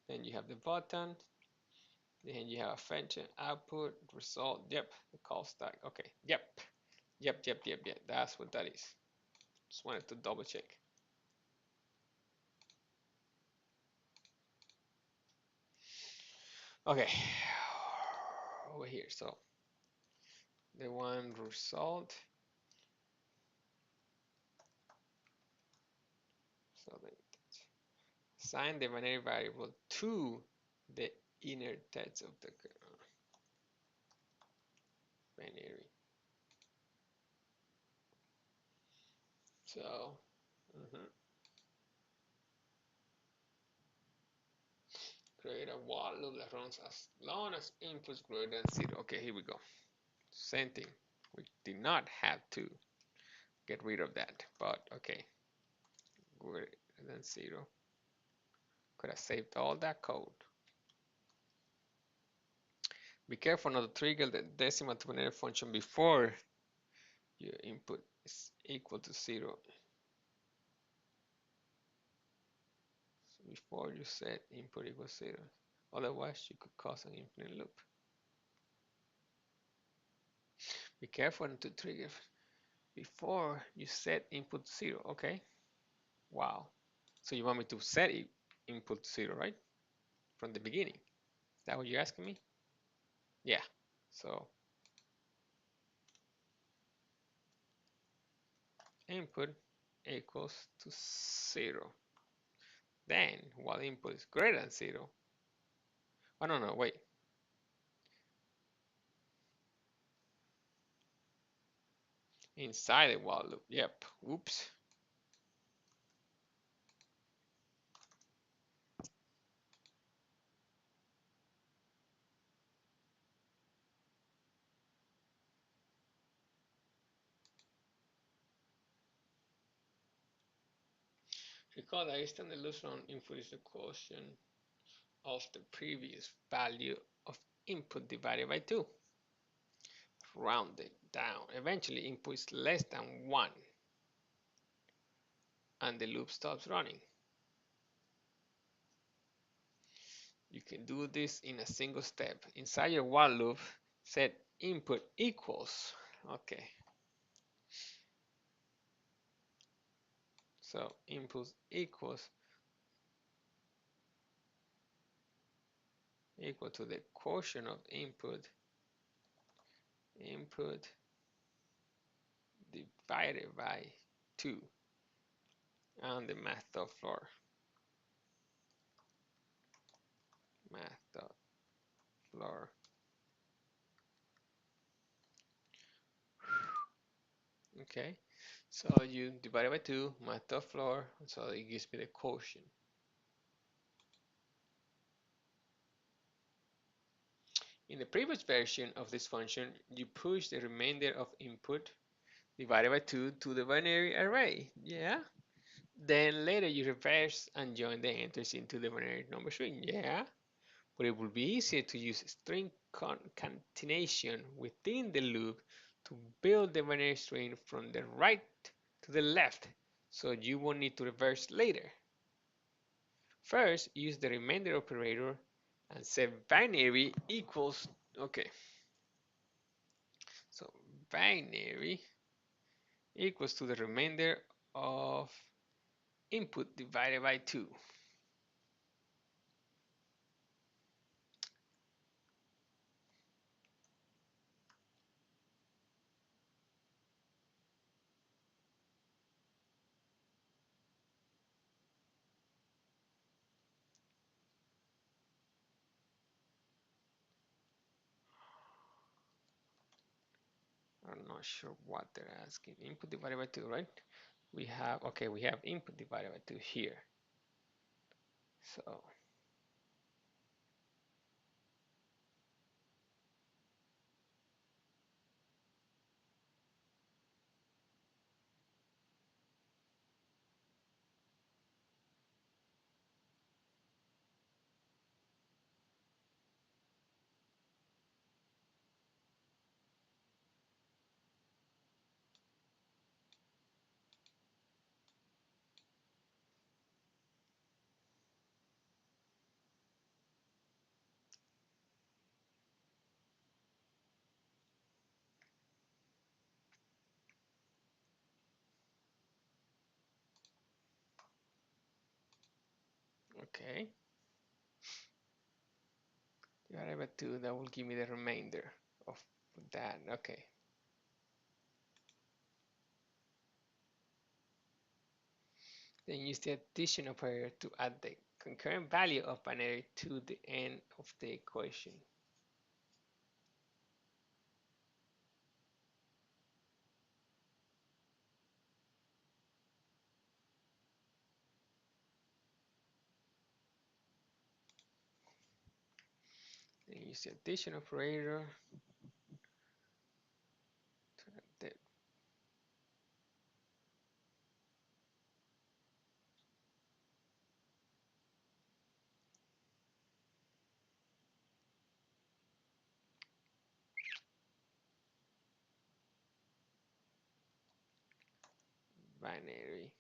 Then you have the button. Then you have a function, output, result. Yep, the call stack. Okay, yep. That's what that is. Just wanted to double check. Okay, over here. So the one result. So then assign the binary variable to the inner text of the binary. So, create a while loop that runs as long as inputs greater than 0. Okay, here we go. Same thing. We did not have to get rid of that, but okay. Greater than 0. Could have saved all that code. Be careful not to trigger the decimal to binary function before your input is equal to 0. So before you set input equals 0. Otherwise, you could cause an infinite loop. Be careful not to trigger before you set input 0. Okay. Wow. So you want me to set input 0, right? From the beginning. Is that what you're asking me? Yeah. So input equals to 0. Then, while input is greater than 0. Oh, no, wait. Inside the while loop. Yep. Oops. Recall that instant illusion on input is the quotient of the previous value of input divided by 2. Round it down. Eventually, input is less than 1. And the loop stops running. You can do this in a single step. Inside your while loop, set input equals. Okay. So input equals equal to the quotient of input divided by 2 and the math of floor. math.floor. Okay, so you divide it by 2, math.floor, so it gives me the quotient. In the previous version of this function, you push the remainder of input divided by 2 to the binary array. Yeah. Then later you reverse and join the entries into the binary number string. Yeah. But it would be easier to use string concatenation within the loop to build the binary string from the right to the left, so you won't need to reverse later. First, use the remainder operator and set binary equals, okay, so binary equals to the remainder of input divided by 2. I'm not sure what they're asking. Input divided by 2, right? We have, okay, we have input divided by 2 here. So okay, divided by 2, that will give me the remainder of that. Okay. Then use the addition operator to add the concurrent value of binary to the end of the equation. Then use the addition operator to add the binary.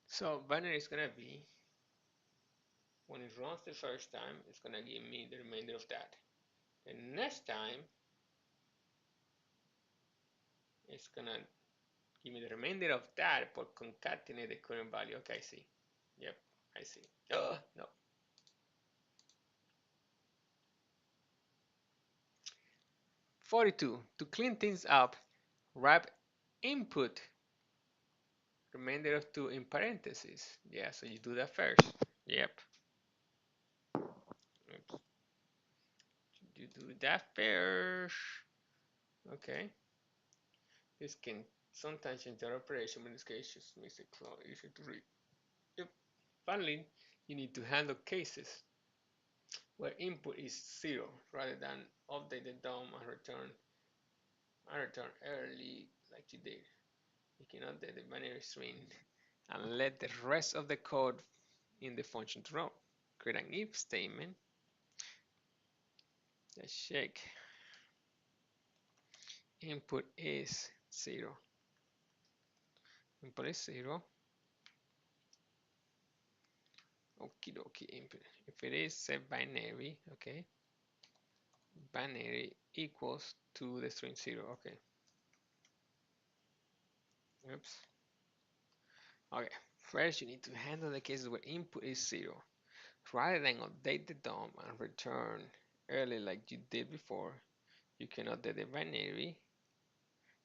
So binary is gonna be, when it runs the first time, it's gonna give me the remainder of that. And next time, it's gonna give me the remainder of that, but concatenate the current value. Okay, I see. Yep, I see. Oh, no. 42. To clean things up, wrap input remainder of 2 in parentheses. Yeah, so you do that first. Yep. Oops. You do that first. Okay. This can sometimes change the operation, but in this case, just makes it easier to read. Yep. Finally, you need to handle cases where input is 0 rather than update the DOM and return early like you did. You can update the binary string and let the rest of the code in the function to run. Create an if statement. Let's check. Input is 0. Input is 0. Okie dokie input. If it is set binary, okay. Binary equals to the string 0. Okay. Oops. Okay. First, you need to handle the cases where input is 0. Rather than update the DOM and return early like you did before, you can update the binary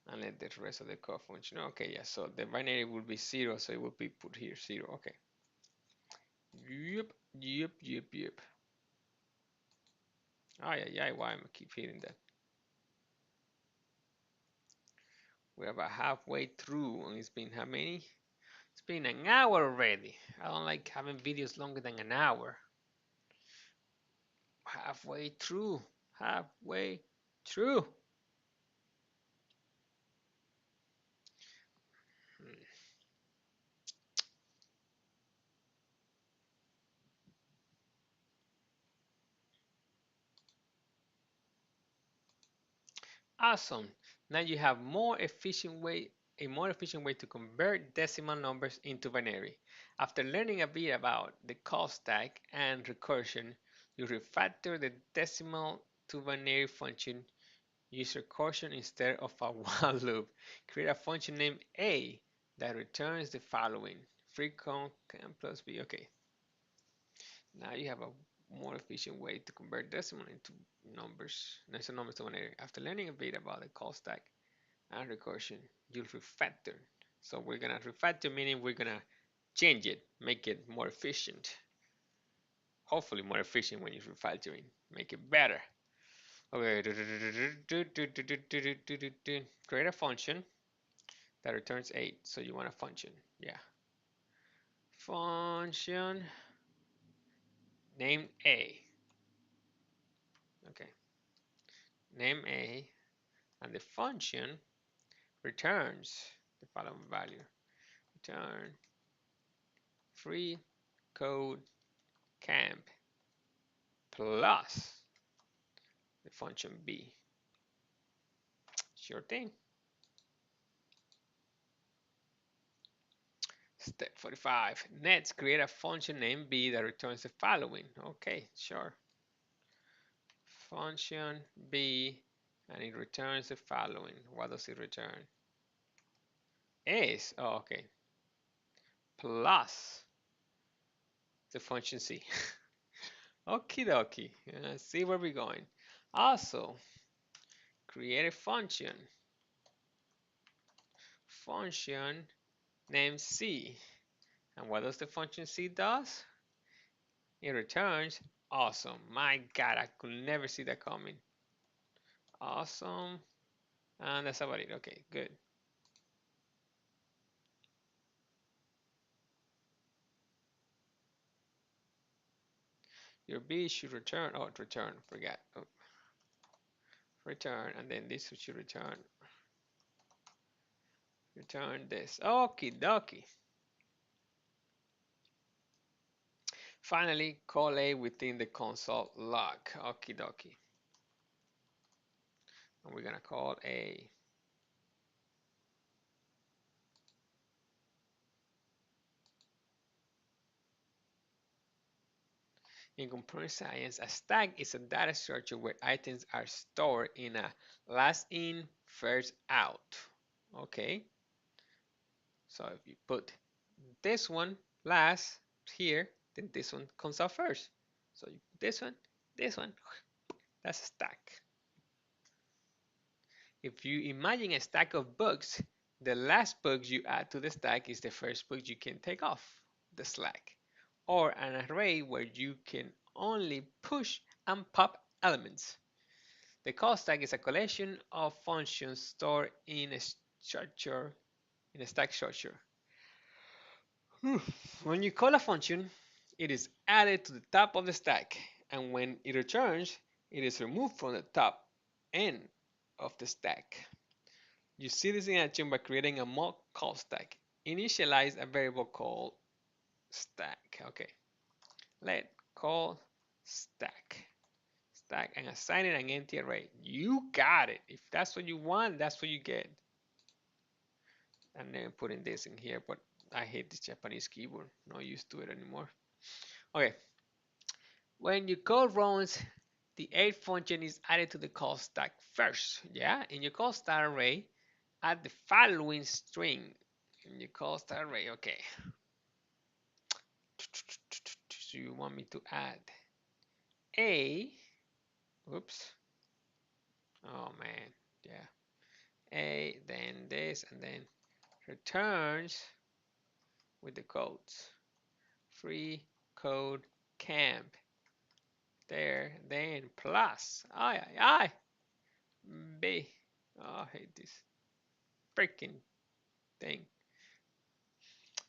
and let the rest of the code function. Okay, yeah, so the binary will be 0, so it will be put here 0. Okay. Yep, yep, yep, yep. Oh yeah, why am I keep hitting that? We're about halfway through, and it's been how many? It's been an hour already. I don't like having videos longer than an hour. Halfway through. Halfway through. Awesome. Now you have a more efficient way to convert decimal numbers into binary. After learning a bit about the call stack and recursion, you refactor the decimal to binary function. Use recursion instead of a while loop. Create a function named A that returns the following: freeCodeCamp plus B. Okay, now you have a more efficient way to convert decimal into natural numbers to binary. After learning a bit about the call stack and recursion, you'll refactor. So we're gonna refactor, meaning we're gonna change it, make it more efficient. Hopefully more efficient when you're refactoring, make it better. Okay, create a function that returns 8. So you want a function, yeah. Function name A. Okay, name A, and the function returns the following value. Return free code camp plus the function B. Sure thing. Step 45. Next, create a function named B that returns the following. Okay, sure. Function B, and it returns the following. What does it return? Is, oh, okay, plus the function C. Okie dokie. Let's see where we're going. Also, create a function named C. And what does the function C does? It returns awesome. My God, I could never see that coming. Awesome. And that's about it. Okay, good. Your B should return. Oh, return. Forgot. Oh, return. And then this should return. Return this. Okie dokie. Finally, call A within the console log. Okie dokie. And we're going to call A. In computer science, a stack is a data structure where items are stored in a last in, first out. Okay. So if you put this one last here, then this one comes out first. So you put this one, that's a stack. If you imagine a stack of books, the last book you add to the stack is the first book you can take off the stack. Or an array where you can only push and pop elements. The call stack is a collection of functions stored in a stack structure. When you call a function, it is added to the top of the stack, and when it returns, it is removed from the top end of the stack. You see this in action by creating a mock call stack. Initialize a variable called stack. Okay, let call stack and assign it an empty array. You got it. If that's what you want, that's what you get. And then putting this in here, but I hate this Japanese keyboard. Not used to it anymore. Okay. When you call runs, the add function is added to the call stack first. Yeah, in your call stack array, add the following string. In your call stack array, okay. So you want me to add a, oops. Oh man, yeah. A, then this, and then returns with the codes. Free code camp. There, then plus. I. B. Oh, I hate this freaking thing.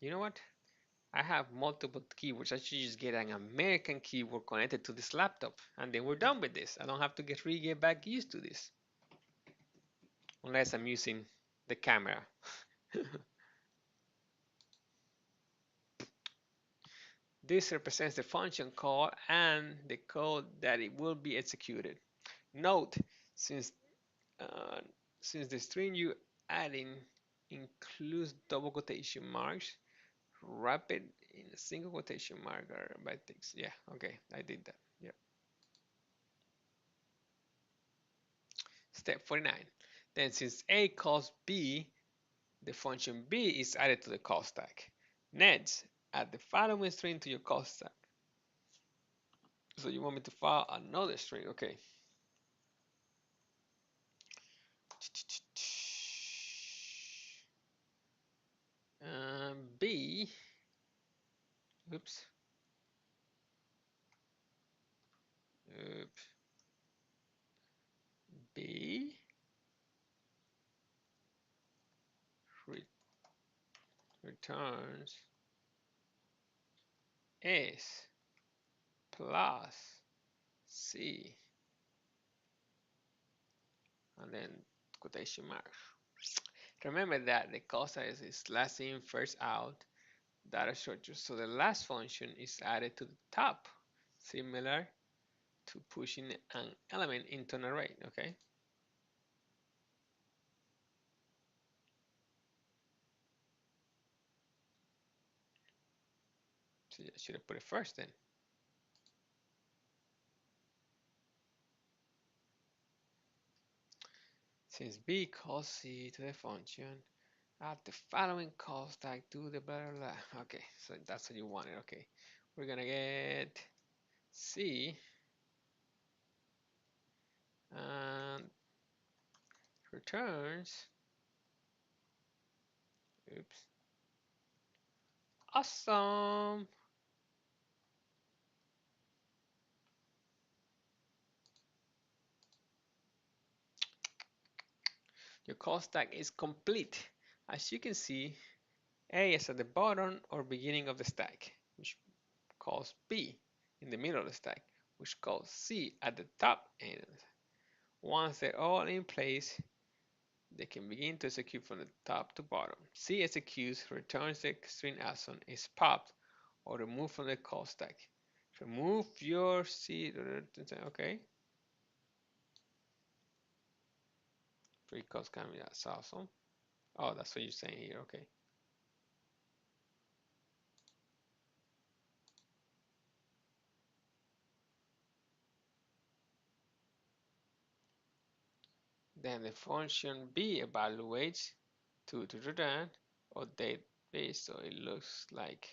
You know what? I have multiple keywords. I should just get an American keyword connected to this laptop, and then we're done with this. I don't have to get back used to this, unless I'm using the camera. This represents the function call and the code that it will be executed. Note, since uh, since the string you adding includes double quotation marks, wrap it in a single quotation mark or by text. Yeah, okay, I did that. Yeah. Step 49. Then since A calls B, the function B is added to the call stack. Next, add the following string to your call stack. So you want me to file another string, okay. B, oops, B returns S plus C, and then quotation marks. Remember that the call stack is last in, first out data structure. So the last function is added to the top, similar to pushing an element into an array, okay? So I should have put it first then. Since B calls C to the function, add the following call stack to the blah, blah, blah. Okay, so that's what you wanted, okay. We're gonna get C and returns, oops, awesome. Your call stack is complete. As you can see, A is at the bottom or beginning of the stack, which calls B in the middle of the stack, which calls C at the top end. Once they're all in place, they can begin to execute from the top to bottom. C executes, returns the string as soon is popped or removed from the call stack. Remove your C, okay. FreeCodeCamp, that's awesome. Oh, that's what you're saying here, okay. Then the function B evaluates to return or database, so it looks like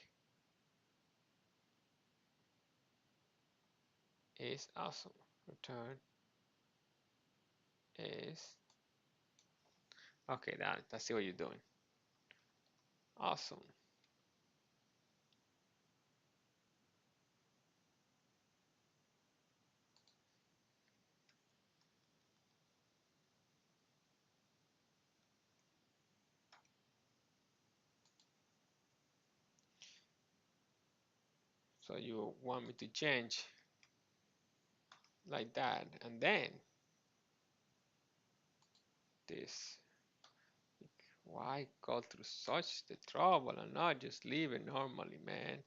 is awesome. Return is okay. That's what you're doing. Awesome. So you want me to change like that, and then this. Why go through such the trouble and not just leave it normally, man?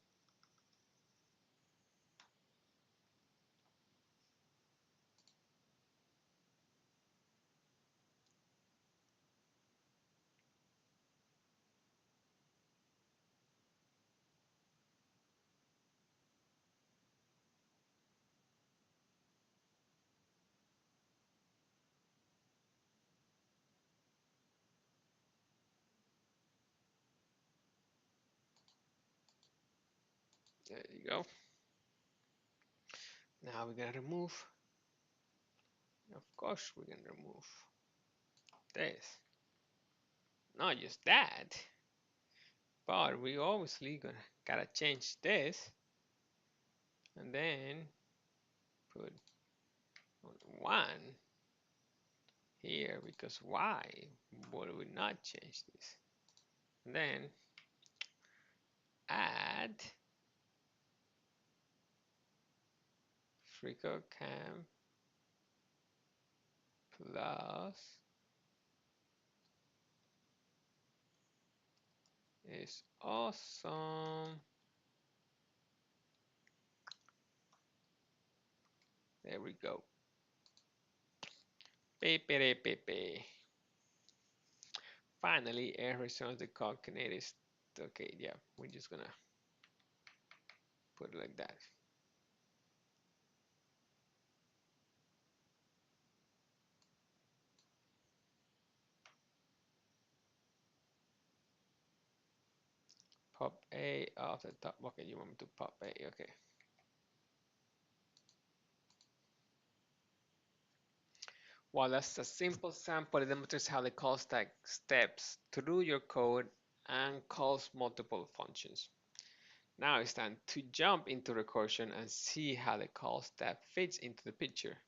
There you go. Now we're gonna remove. Of course, we're gonna remove this. Not just that, but we obviously gotta change this and then put 1 here, because why would we not change this? And then add FreeCodeCamp plus is awesome. There we go. Finally, it returns the concatenated. Okay, yeah, we're just gonna put it like that. Pop A off the top. Okay, you want me to pop A? Okay. Well, that's a simple sample. It demonstrates how the call stack steps through your code and calls multiple functions. Now it's time to jump into Recursion and see how the call stack fits into the picture.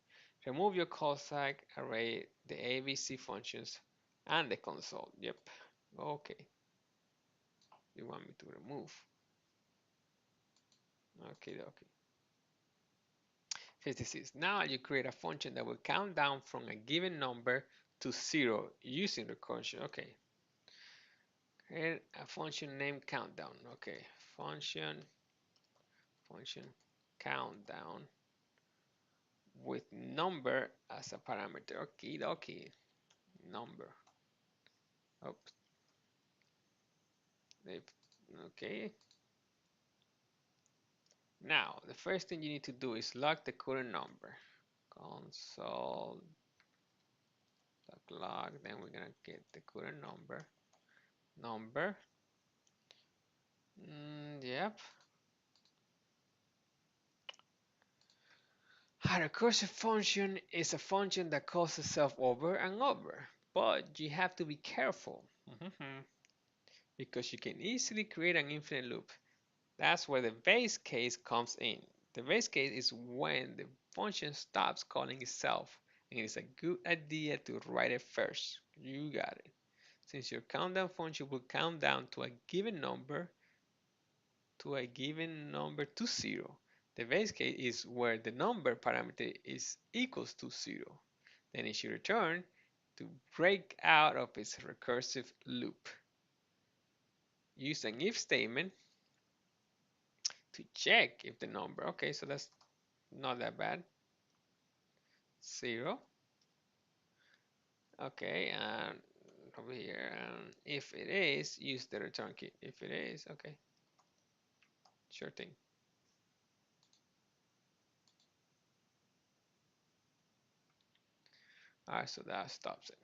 Remove your call stack array, the ABC functions, and the console. Yep. Okay. You want me to remove? Okay, okay. 56. Now you create a function that will count down from a given number to 0 using recursion. Okay. Create a function named countdown. Okay. Function countdown with number as a parameter. Okay, okay. Number. Oops. Okay. Now, the first thing you need to do is log the current number. Console log, then we're gonna get the current number. Yep. A recursive function is a function that calls itself over and over, but you have to be careful because you can easily create an infinite loop. That's where the base case comes in. The base case is when the function stops calling itself, and it's a good idea to write it first. You got it. Since your countdown function will count down to a given number to 0. The base case is where the number parameter is equals to 0. Then it should return to break out of its recursive loop. Use an if statement to check if the number, okay, so that's not that bad. 0. Okay, and over here, and if it is, use the return key. If it is, okay, sure thing. Alright, so that stops it.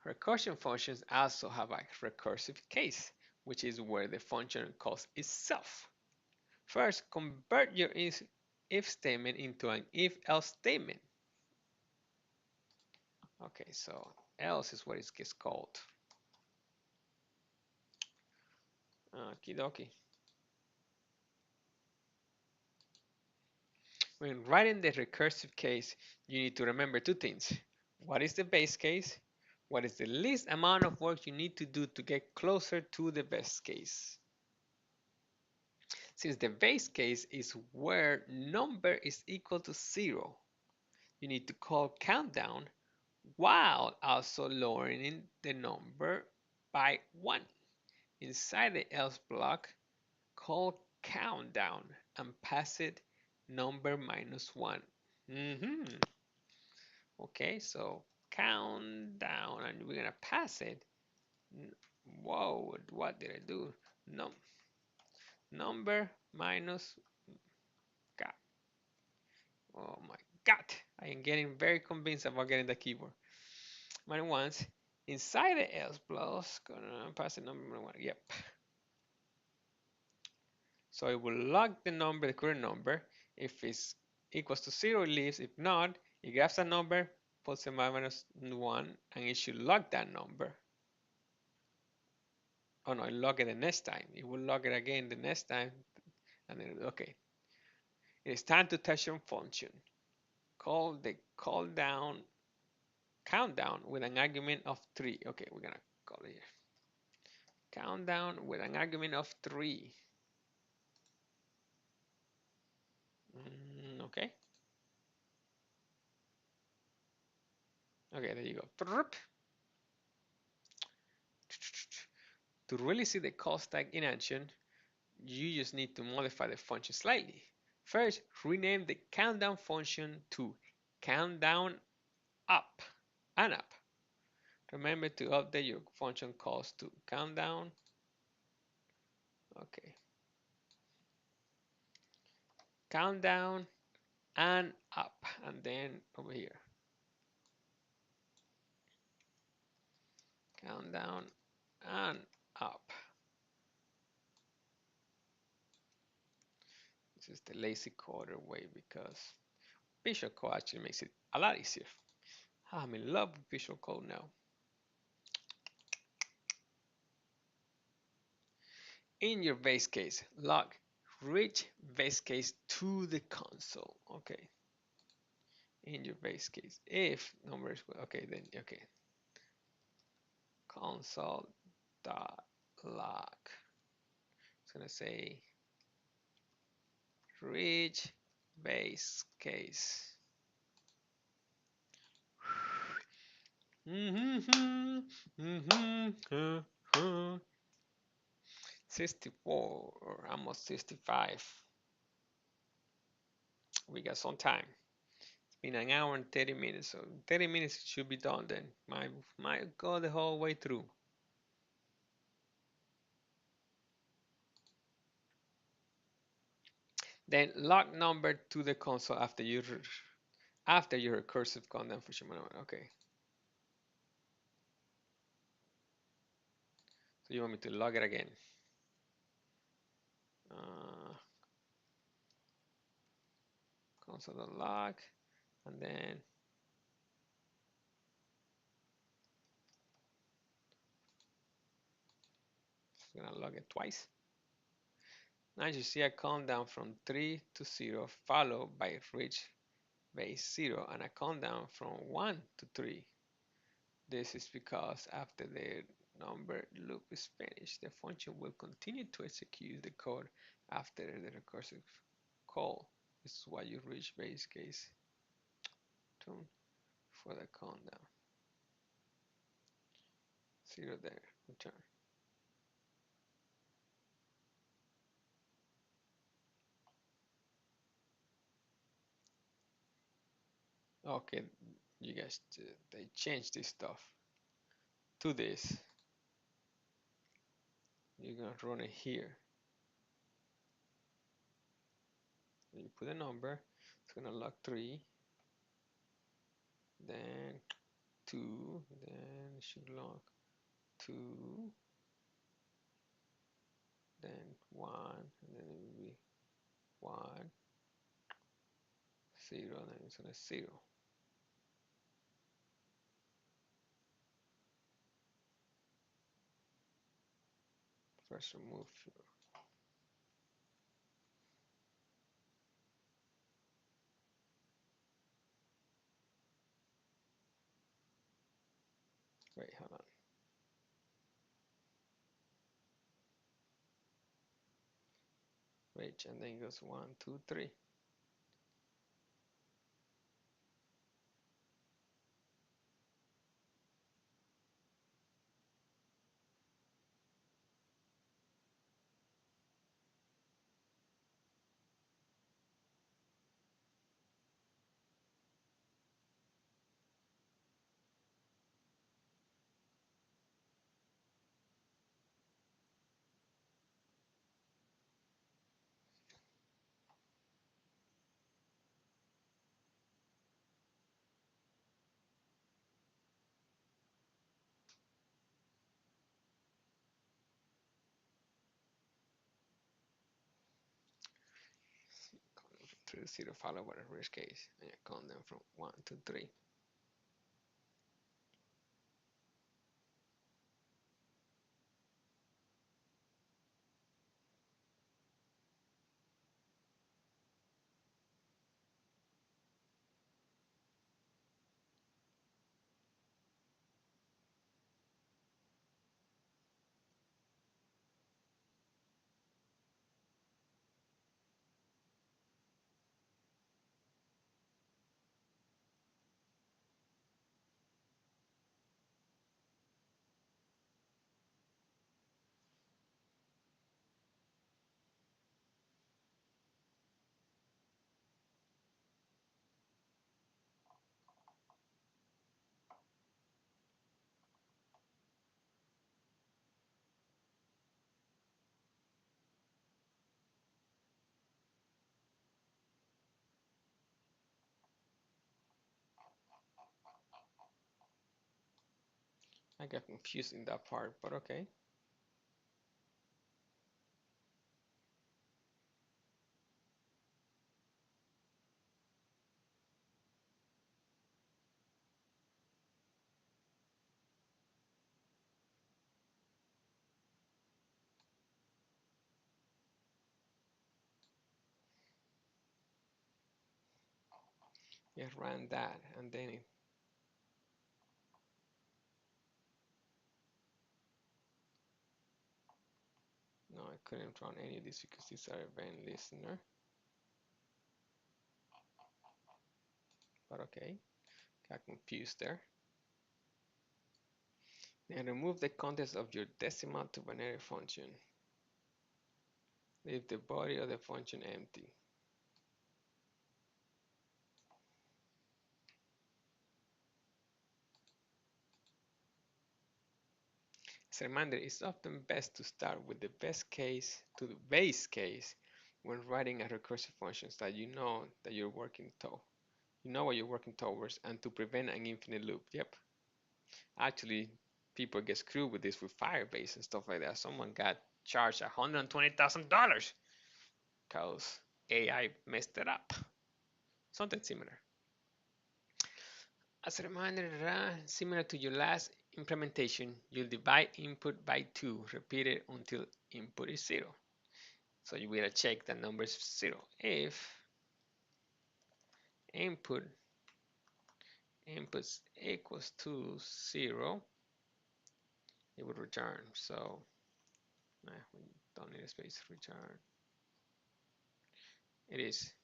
Recursion functions also have a recursive case, which is where the function calls itself. First, convert your if statement into an if-else statement. Okay, so else is what it gets called. Okie dokie. When writing the recursive case, you need to remember two things. What is the base case? What is the least amount of work you need to do to get closer to the best case? Since the base case is where number is equal to 0, you need to call countdown while also lowering the number by 1. Inside the else block, call countdown and pass it number -1. Okay, so countdown, and we're gonna pass it. Whoa, what did I do? No, number minus God. Oh my God, I am getting very convinced about getting the keyboard. -1 inside the else plus, gonna pass the number -1. Yep. So it will log the number, the current number. If it's equals to 0, it leaves. If not, it grabs a number, puts a -1, and it should log that number. Oh no, it log it the next time. It will log it again the next time, and then okay. It's time to test your function. Call the countdown with an argument of 3. Okay, we're gonna call it here. Countdown with an argument of 3. Okay. Okay, there you go. To really see the call stack in action, you just need to modify the function slightly. First, rename the countdown function to countdown up and up. Remember to update your function calls to countdown. Okay. Countdown and up, and then over here. Countdown and up. This is the lazy coder way because Visual Code actually makes it a lot easier. I'm in love with Visual Code now. In your base case, log reach base case to the console. Okay. In your base case, if number is okay, then okay. Console dot log. It's gonna say reach base case. 64 or almost 65. We got some time. It's been an hour and 30 minutes, so 30 minutes it should be done then. Might go the whole way through. Then log number to the console after your recursive countdown function. Okay. So you want me to log it again? Console.log, and then I'm gonna log it twice. Now you see a countdown from 3 to 0 followed by reach base 0 and a countdown from 1 to 3. This is because after the number loop is finished, the function will continue to execute the code after the recursive call. This is why you reach base case tune for the countdown. 0 there, return. Okay, you guys, they changed this stuff to this. You're gonna run it here. You put a number, it's gonna log 3, then 2, then it should log 2, then 1, and then it will be 1, 0, then it's gonna 0. First remove. Wait, hold on. Reach, and then it goes 1, 2, 3. To the 0 followed by the reach case, and you count them from 1 to 3. I got confused in that part, but okay. It ran that, and then it, no, I couldn't run any of these because these are event listener. But okay, got confused there. And remove the contents of your decimal to binary function. Leave the body of the function empty. As a reminder, it's often best to start with the best case to the base case when writing a recursive function that you know that you're working to. You know what you're working towards, and to prevent an infinite loop. Yep. Actually, people get screwed with this with Firebase and stuff like that. Someone got charged $120,000 because AI messed it up. Something similar. As a reminder, similar to your last implementation, you'll divide input by 2, repeated until input is 0. So you will check the number is 0. If input equals to 0, it would return. So we don't need a space return. It is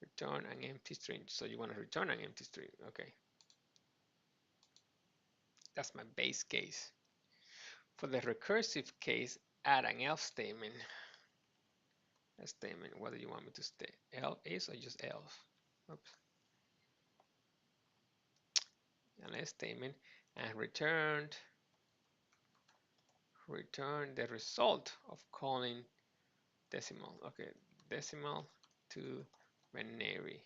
return an empty string. So you want to return an empty string. Okay. That's my base case. For the recursive case, add an else statement. A statement. What do you want me to state? Else is or just else? Oops. An else statement and return the result of calling decimal. Okay, decimal to binary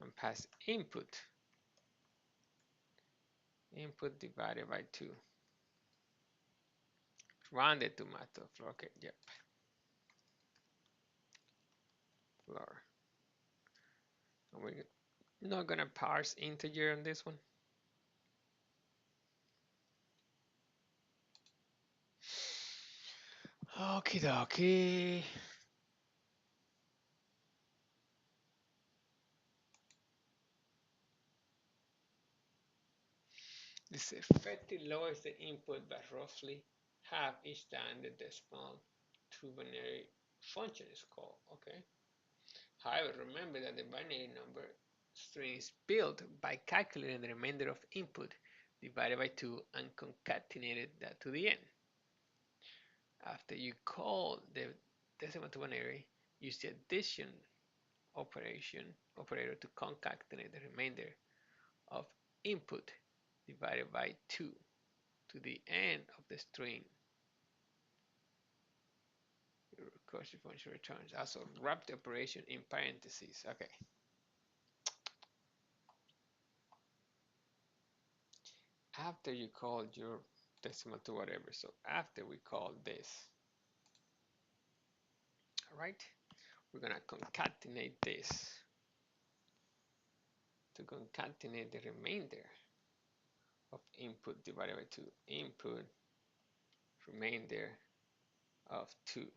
and pass input divided by 2 rounded to math of floor. Okay, yep, floor. And we're not gonna parse integer on this one. Okie dokie. This effectively lowers the input by roughly half each time the decimal to binary function is called. Okay. However, remember that the binary number string is built by calculating the remainder of input divided by 2 and concatenated that to the end. After you call the decimal to binary, use the addition operator to concatenate the remainder of input divided by 2 to the end of the string your recursive function returns. Also, wrap the operation in parentheses. Okay. After you call your decimal to whatever, so after we call this, all right, we're gonna concatenate this to concatenate the remainder of input divided by 2. Input remainder of 2.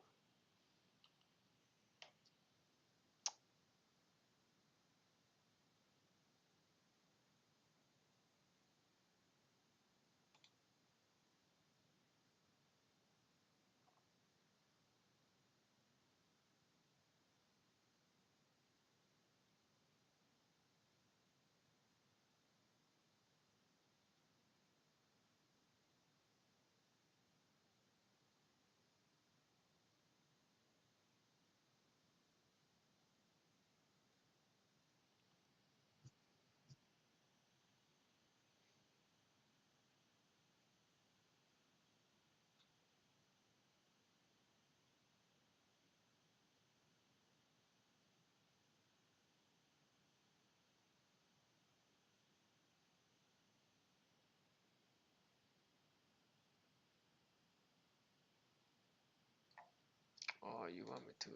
or you want me to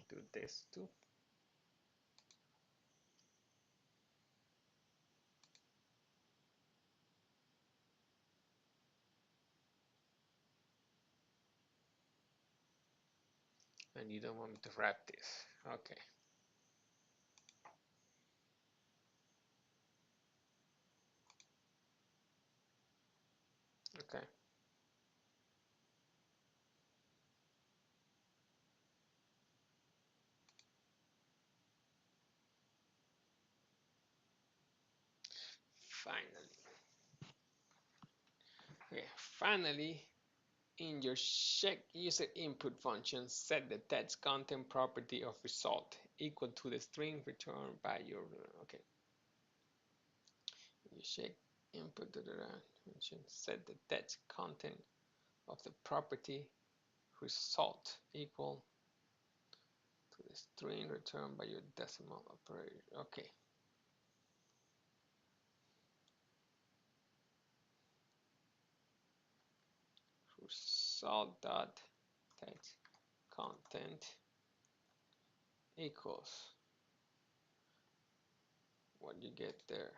do this too? And you don't want me to wrap this. Okay. Okay. Finally. Okay. Finally, in your check user input function, set the text content property of result equal to the string returned by your, okay. You check input function, set the text content of the property result equal to the string returned by your decimal operator. Okay. Result dot text content equals what you get there.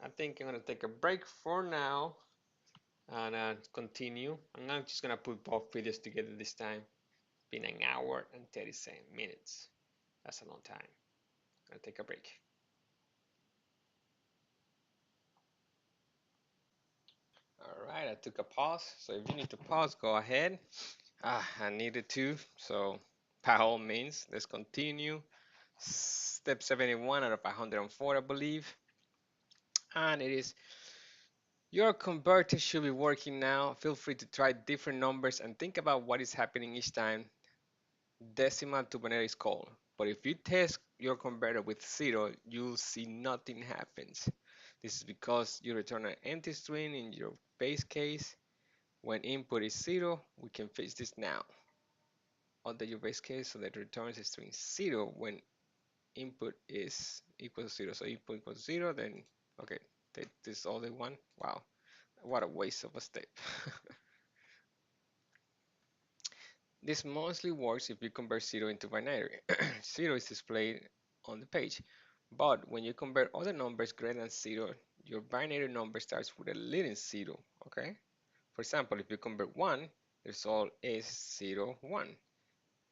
I think I'm gonna take a break for now and continue. I'm not just gonna put both videos together this time. It's been an hour and 37 minutes. That's a long time. I'm gonna take a break. All right, I took a pause. So if you need to pause, go ahead. I needed to. So by all means, let's continue. Step 71 out of 104, I believe. And it is your converter should be working now. Feel free to try different numbers and think about what is happening each time decimal to binary is called. But if you test your converter with 0, you'll see nothing happens. This is because you return an empty string in your base case. When input is 0, we can fix this now. Under your base case, so that returns a string 0 when input is equal to 0. So input equals 0, then okay, take this all in one. Wow, what a waste of a step. This mostly works if you convert 0 into binary. 0 is displayed on the page, but when you convert other numbers greater than 0, your binary number starts with a leading 0, okay? For example, if you convert 1, the result is 0, 1.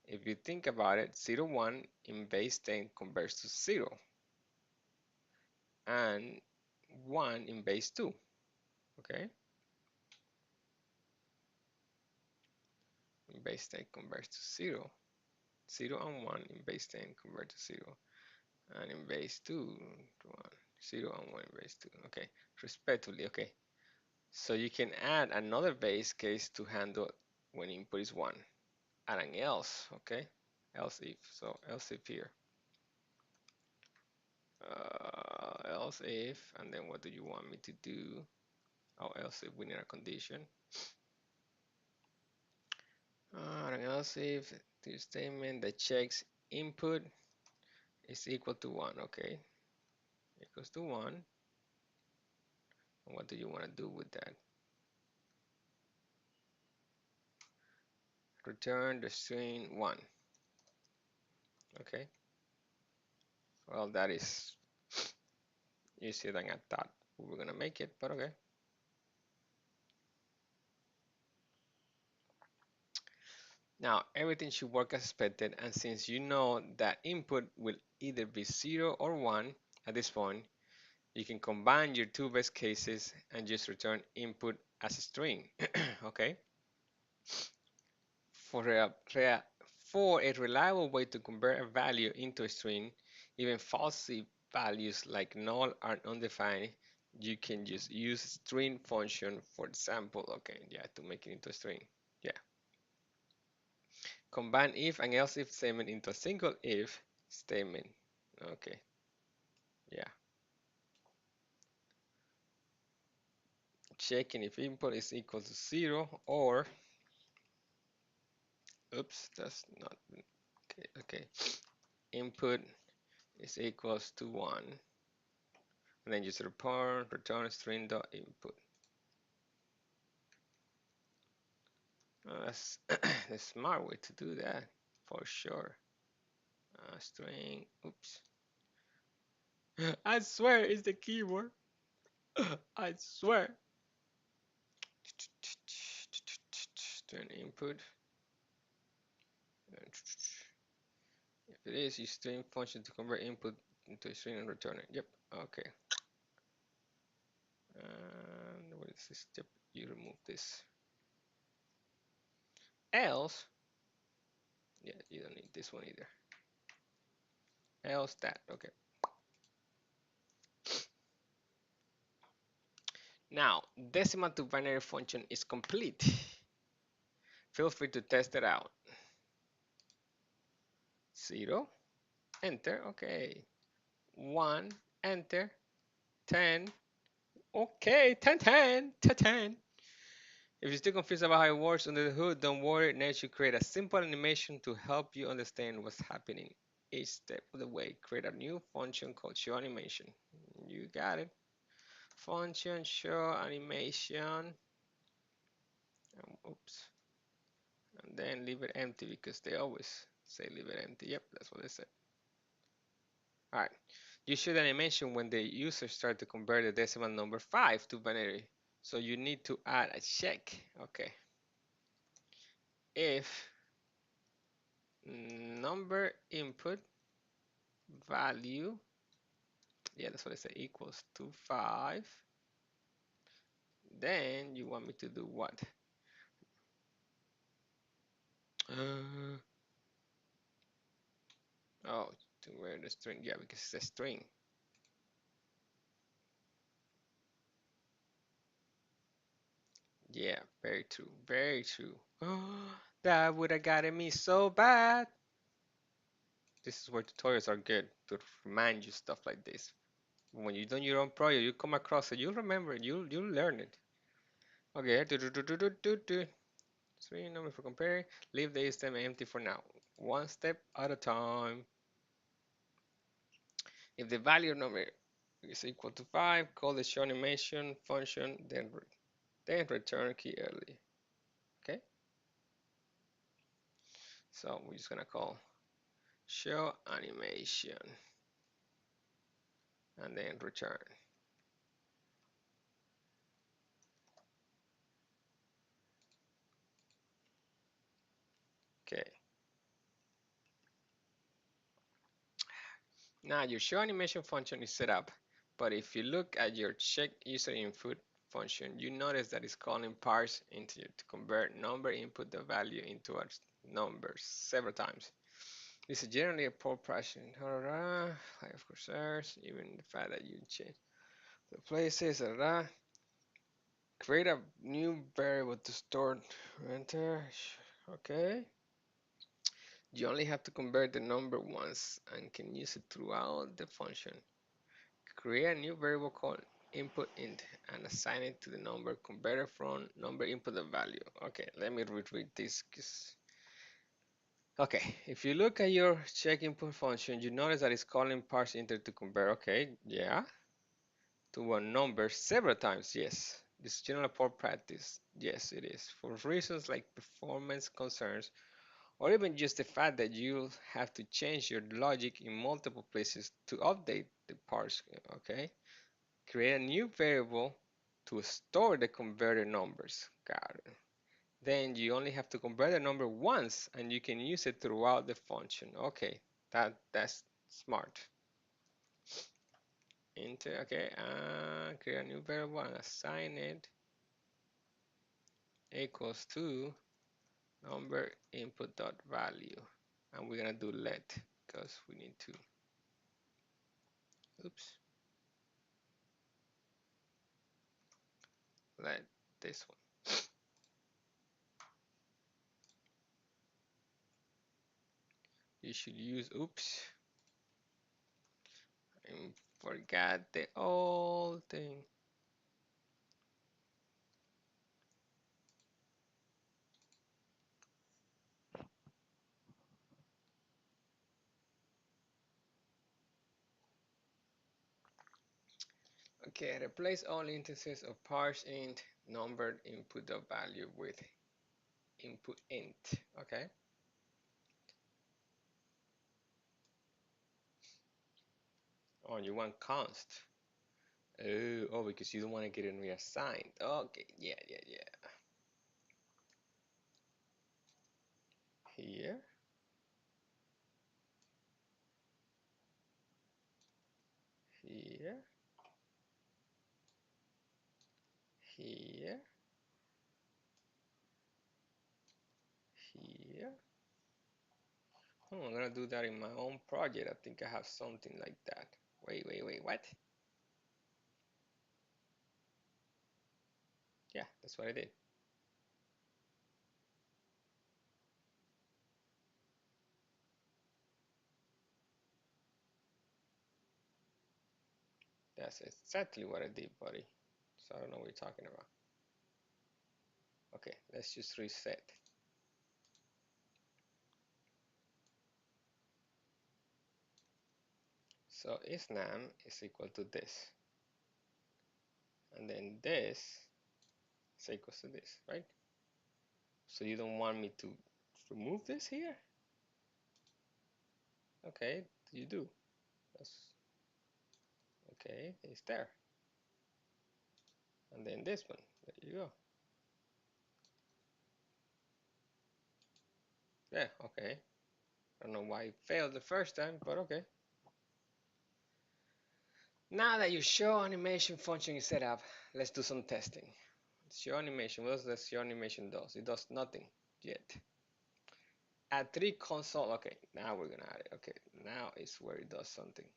If you think about it, 0, 1 in base 10 converts to 0, and 1 in base 2, okay? In base 10 converts to 0. 0 and 1 in base 10 convert to 0. And in base 2, 0 and 1 in base 2, okay, respectively, okay. So you can add another base case to handle when input is 1. Add an else, okay, else if, so else if here. Else if, and then what do you want me to do? Oh, else if we need a condition. And else if the statement that checks input is equal to 1, okay, equals to 1. And what do you want to do with that? Return the string 1. Okay. Well, that is easier than I thought we were gonna make it, but okay. Now everything should work as expected, and since you know that input will either be 0 or 1 at this point, you can combine your two best cases and just return input as a string. Okay. For a reliable way to convert a value into a string, even falsy values like null and undefined, you can just use string function, for example, okay, yeah, to make it into a string. Yeah. Combine if and else if statement into a single if statement. Okay. Yeah. Checking if input is equal to 0 or, oops, that's not, okay, okay. Input is equals to 1 and then just return string.input. That's the smart way to do that for sure. String, oops. I swear it's the keyword. I swear. String input. If it is, use string function to convert input into a string and return it. Yep. Okay. And what is this step? You remove this. Else, yeah, you don't need this one either. Else that. Okay. Now, decimal to binary function is complete. Feel free to test it out. 0, enter, okay. 1, enter. 10, okay. 10, 10, 10, 10. If you're still confused about how it works under the hood, don't worry. Next, you create a simple animation to help you understand what's happening each step of the way. Create a new function called show animation. You got it. Function show animation. Oops. And then leave it empty because they always say leave it empty. Yep, that's what they said. All right. You should animation when the user starts to convert the decimal number 5 to binary. So you need to add a check. Okay. If number input value, yeah, that's what I say, equals to 5, then you want me to do what? Oh, to where the string, yeah, because it's a string. Yeah, very true, very true. That would have gotten me so bad. This is where tutorials are good, to remind you stuff like this. When you've done your own project, you come across it, you'll remember it, you'll learn it. Okay, string number for comparing. Leave the stem empty for now. One step at a time. If the value number is equal to 5, call the show animation function, then return key early. Okay? So we're just gonna call show animation and then return. Okay. Now your show animation function is set up, but if you look at your check user input function, you notice that it's calling parse integer to convert number input the value into a number several times. This is generally a poor practice. Like of course, even the fact that you change the places, create a new variable to store, enter, okay. You only have to convert the number once and can use it throughout the function. Create a new variable called input int and assign it to the number converted from number input the value. Okay, let me reread this. Okay, if you look at your check input function, you notice that it's calling parse integer to convert. Okay, yeah, to a number several times. Yes, this is general poor practice. Yes, it is. For reasons like performance concerns, or even just the fact that you have to change your logic in multiple places to update the parse. Okay. Create a new variable to store the converted numbers. Got it. Then you only have to convert the number once and you can use it throughout the function. Okay, that's smart. Enter, okay, create a new variable and assign it equals to number input dot value. And we're gonna do let because we need to, oops, let this one. You should use, oops, I forgot the old thing. Okay, replace all instances of parse int numbered input of value with input int. Okay. Oh, you want const. Oh, because you don't want to get it reassigned. Okay, yeah. Here. Here. Here. Here. Oh, I'm gonna do that in my own project. I think I have something like that. Wait, what? Yeah, that's what I did. That's exactly what I did, buddy. So I don't know what you're talking about. Okay, let's just reset. So isNam is equal to this. And then this is equal to this, right? So you don't want me to remove this here? Okay, you do. That's okay, it's there. And then this one, there you go. Yeah, okay. I don't know why it failed the first time, but okay. Now that your show animation function is set up, let's do some testing. Show animation, what does the show animation do? It does nothing yet. Add 3 console, okay, now we're gonna add it. Okay, now is where it does something.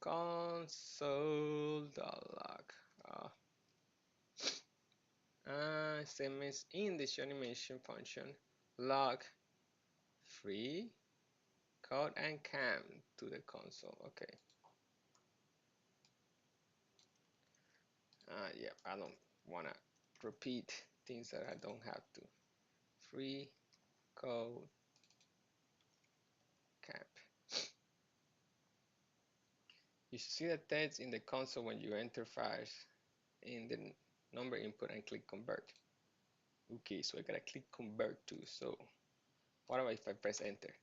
Console.log. Means in the show animation function, log free code and cam to the console. Okay. Yeah, I don't wanna repeat things that I don't have to. Free code camp. You should see the text in the console when you enter files in the number input and click convert. Okay, so I gotta click convert too. So what about if I press enter?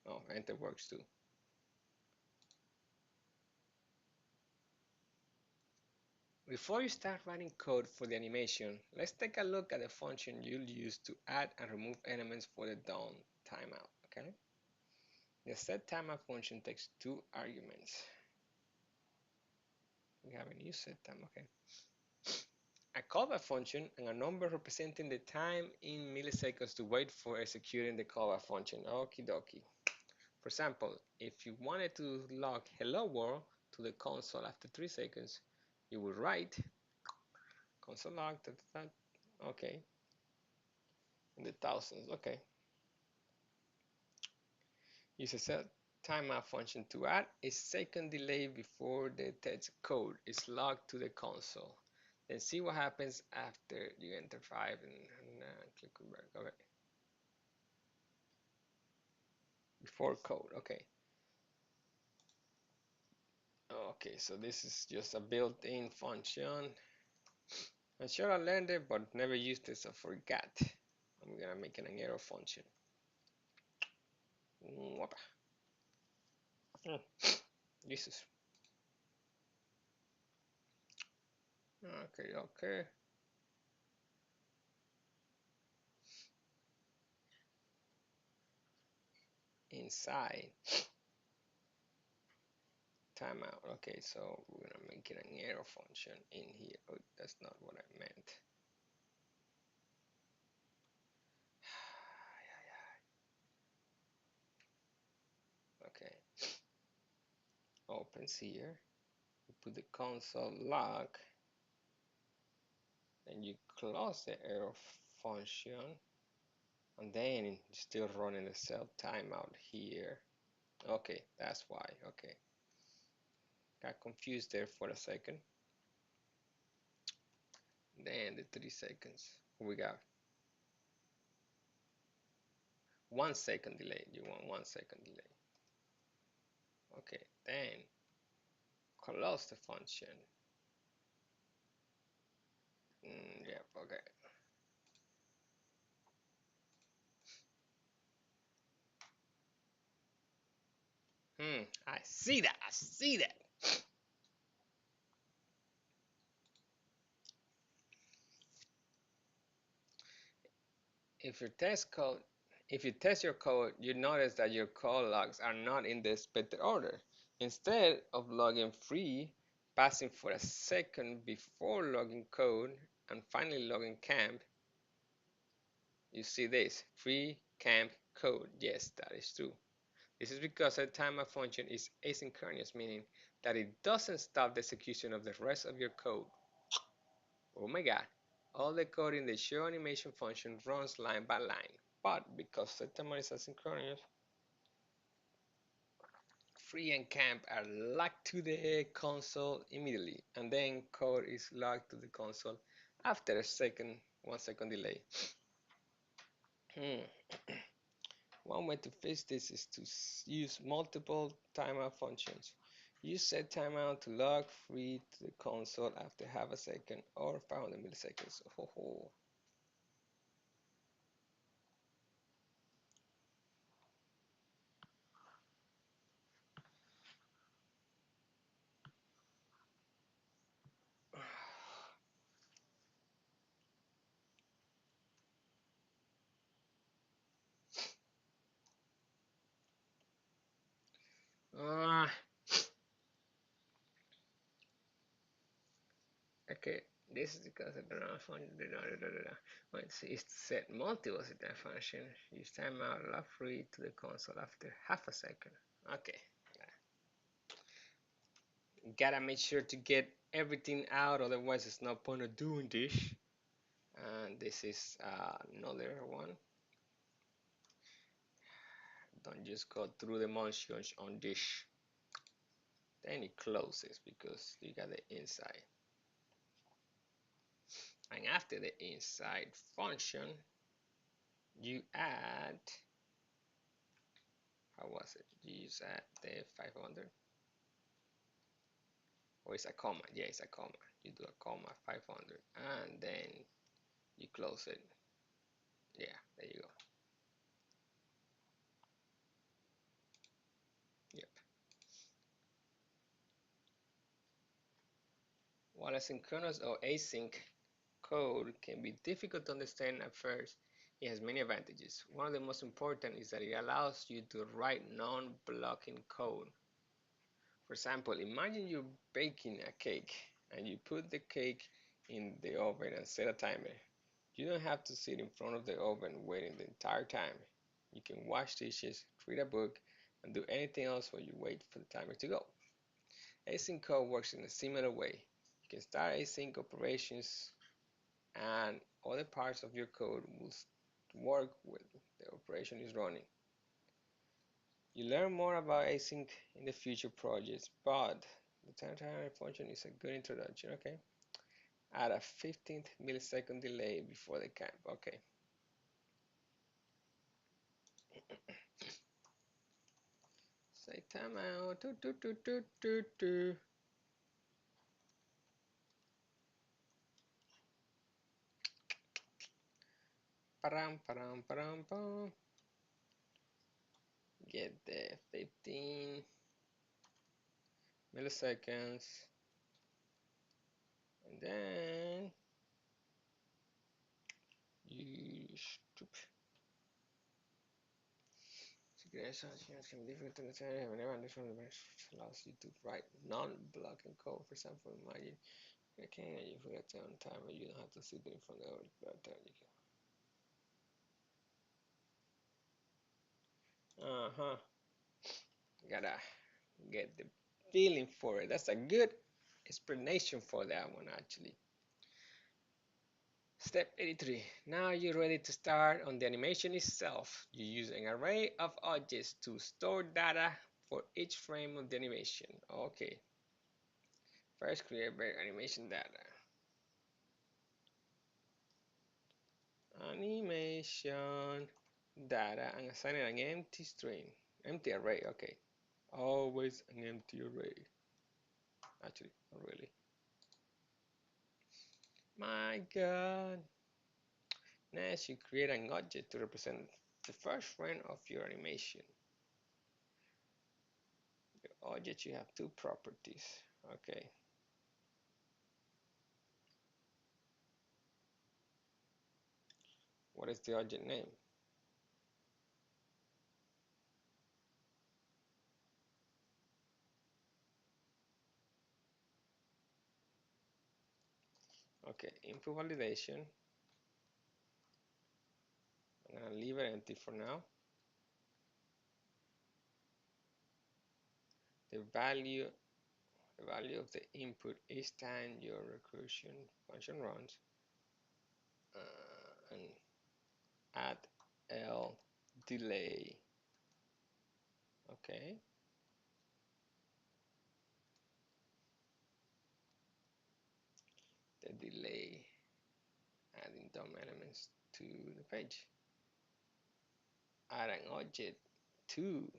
Oh, enter works too. Before you start writing code for the animation, let's take a look at the function you'll use to add and remove elements for the done timeout, okay? The set timeout function takes 2 arguments. We have a new set time, okay. A callback function and a number representing the time in milliseconds to wait for executing the callback function. Okie dokie. For example, if you wanted to log hello world to the console after 3 seconds, you would write console log, okay, in the thousands, okay. Use a set timeout function to add a second delay before the text code is logged to the console. Then see what happens after you enter 5 and click convert. Okay. Before code, okay. Okay, so this is just a built-in function. I'm sure I learned it, but never used it, so I forgot. I'm gonna make it an arrow function. Jesus. Okay. Inside timeout. Okay, so we're gonna make it an arrow function in here. Oh, that's not what I meant. Okay. Opens here. You put the console log. Then you close the arrow function. And then you're still running the self timeout here. Okay, that's why. Okay. Got confused there for a second. Then the 3 seconds. We got 1 second delay. You want 1 second delay. Okay, then close the function. Yep, okay. I see that. I see that. If you test your code, you notice that your call logs are not in the expected order. Instead of logging free, passing for a second before logging code, and finally logging camp, you see this free camp code. Yes, that is true. This is because a timeout function is asynchronous, meaning that it doesn't stop the execution of the rest of your code. Oh my god. All the code in the show animation function runs line by line, but because the timeout is asynchronous, free and camp are locked to the console immediately, and then code is logged to the console after a 1 second delay. One way to fix this is to use multiple timeout functions. You set timeout to log free to the console after half a second or 500 milliseconds. Oh. Okay, this is because of the function. It's to set multiple set function. Use timeout log free to the console after half a second. Okay. Gotta make sure to get everything out, otherwise it's no point of doing this. And this is another one. Don't just go through the motions on this. Then it closes because you got the inside. And after the inside function, you add, how was it? You just add the 500. Or it's a comma. Yeah, it's a comma. You do a comma 500 and then you close it. Yeah, there you go. Yep. While asynchronous or async code can be difficult to understand at first, it has many advantages. One of the most important is that it allows you to write non-blocking code. For example, imagine you're baking a cake and you put the cake in the oven and set a timer. You don't have to sit in front of the oven waiting the entire time. You can wash dishes, read a book, and do anything else while you wait for the timer to go. Async code works in a similar way. You can start async operations and other parts of your code will work when the operation is running. You learn more about async in the future projects, but the timer function is a good introduction. Okay, add a 15th millisecond delay before the camp. Okay. Say timeout. Param, param, param, pam. Get the 15 milliseconds. And then you Security can be difficult to understand whenever different allows you to write non-blocking code. For example, imagine okay, you forget to on time, but you don't have to sit in front of the button. Gotta get the feeling for it. That's a good explanation for that one, actually. Step 83. Now you're ready to start on the animation itself. You use an array of objects to store data for each frame of the animation. Okay. First, create animation data. Animation data and assign it an empty array. Okay. Always an empty array. Actually, not really. My God. Next, you create an object to represent the first frame of your animation. The object, you have two properties. Okay. What is the object name? Okay, input validation. I'm gonna leave it empty for now. The value of the input each time your recursion function runs, and add L delay. Okay. The delay, adding DOM elements to the page. Add an object to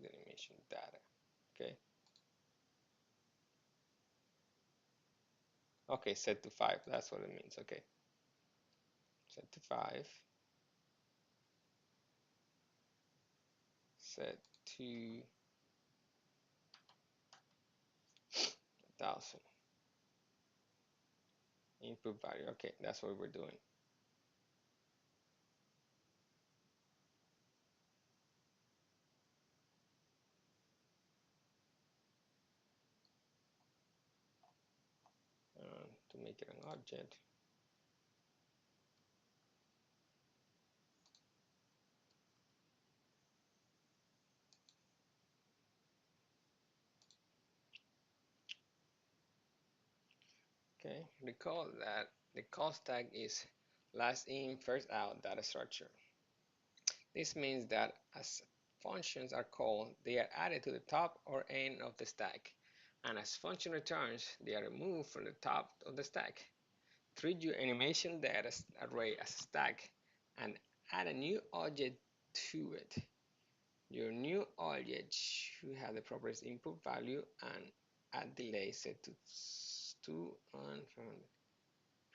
the animation data. Okay. Okay, set to 5. That's what it means. Okay. Set to 5. Set to 1000. Input value. Okay, that's what we're doing. To make it an object. Okay, recall that the call tag is last in, first out data structure. This means that as functions are called, they are added to the top or end of the stack, and as function returns, they are removed from the top of the stack. Treat your animation data array as a stack and add a new object to it. Your new object should have the properties input value and add delay set to 2 and 500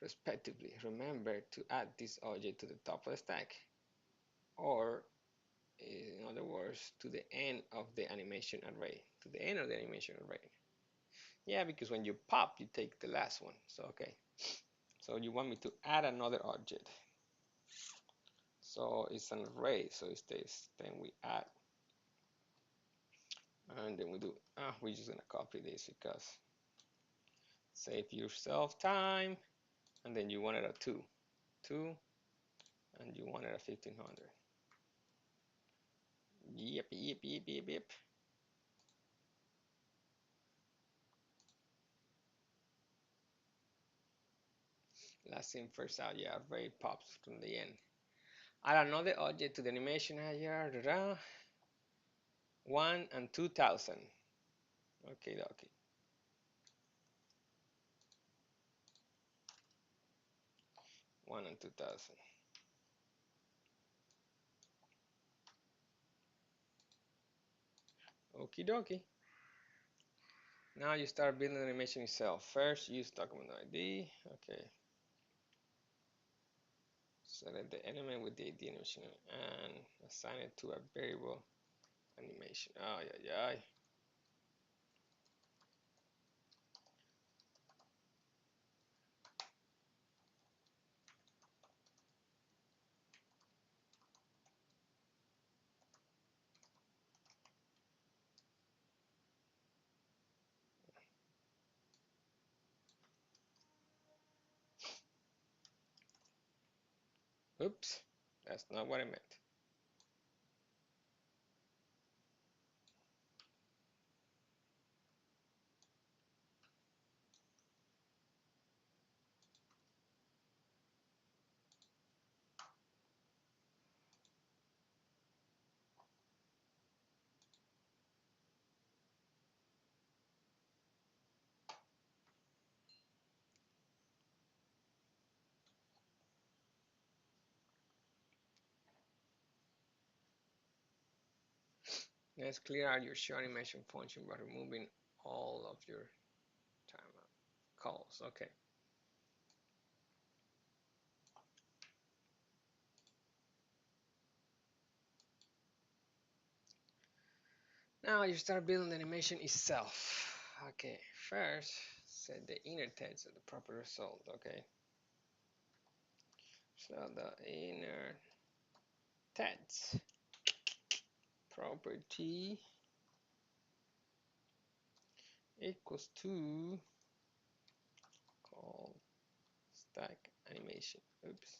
respectively. Remember to add this object to the top of the stack, or in other words, to the end of the animation array. To the end of the animation array. Yeah, because when you pop, you take the last one. So, okay. So you want me to add another object. So it's an array, so it stays, then we add. And then we do, we're just gonna copy this because save yourself time. And then you want it at 2, and you want it at 1500. Yep. Last in, first out, yeah, array pops from the end. Add another object to the animation here, 1 and 2000. Okay. 1 and 2000. Okie dokie. Now you start building the animation itself. First, use document ID. Okay. Select the element with the ID animation and assign it to a variable animation. Yeah. Oops, that's not what I meant. Let's clear out your show animation function by removing all of your timeout calls. Okay. Now you start building the animation itself. Okay, first set the inner text of the proper result. Okay, so the inner text property equals to call stack animation. Oops.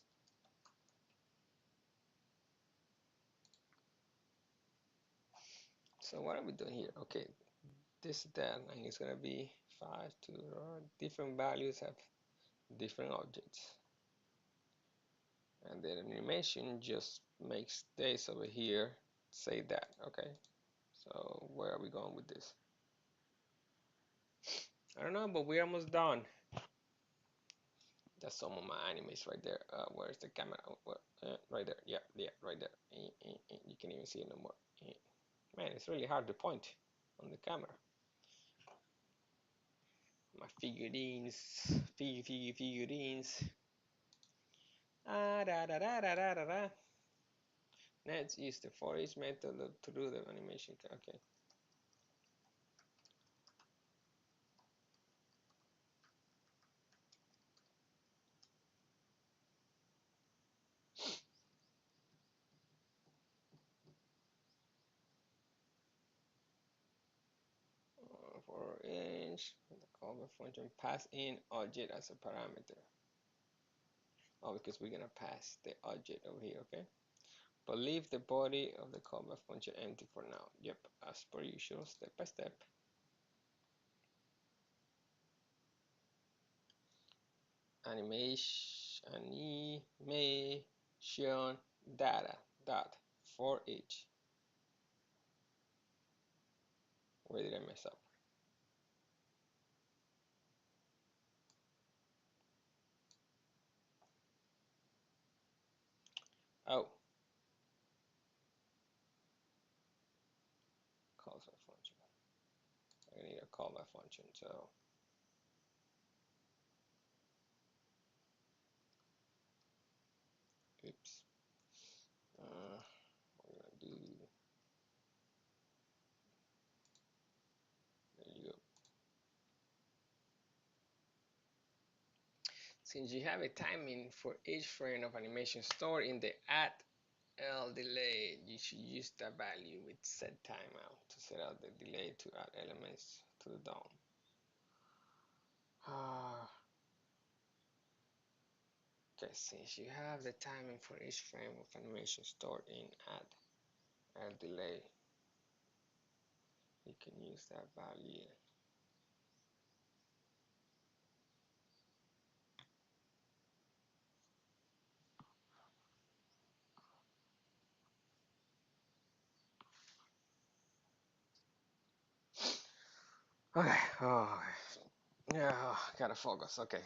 So what are we doing here? Okay, this that, and it's gonna be 5 to different values have different objects, and the animation just makes this over here say that. Okay, so where are we going with this? I don't know, but we're almost done. That's some of my animes right there. Where's the camera? Right there. Yeah, right there. You can even see it no more. Man, it's really hard to point on the camera. My figurines, figurines. Let's use the for each method to do the animation. Okay. For each, the callback function pass in object as a parameter. Oh, because we're gonna pass the object over here. Okay. But leave the body of the callback function empty for now. Yep, as per usual, step by step. Animation data dot for each. Where did I mess up? Oh, callback function. I need a callback function, so oops. What we're gonna do? There you go. Since you have a timing for each frame of animation stored in the add L delay, you should use that value with set timeout to set out the delay to add elements to the DOM. Okay, since you have the timing for each frame of animation stored in add L delay, you can use that value. Okay, oh, yeah, gotta focus, okay.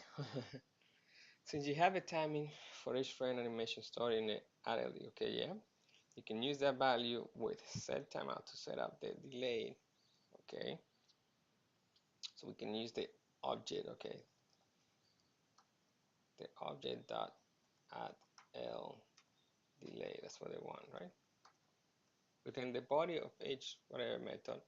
Since you have a timing for each frame animation stored in the add, okay, yeah, you can use that value with set timeout to set up the delay, okay. So we can use the object, okay, the object dot add L delay, that's what they want, right? Within the body of each whatever method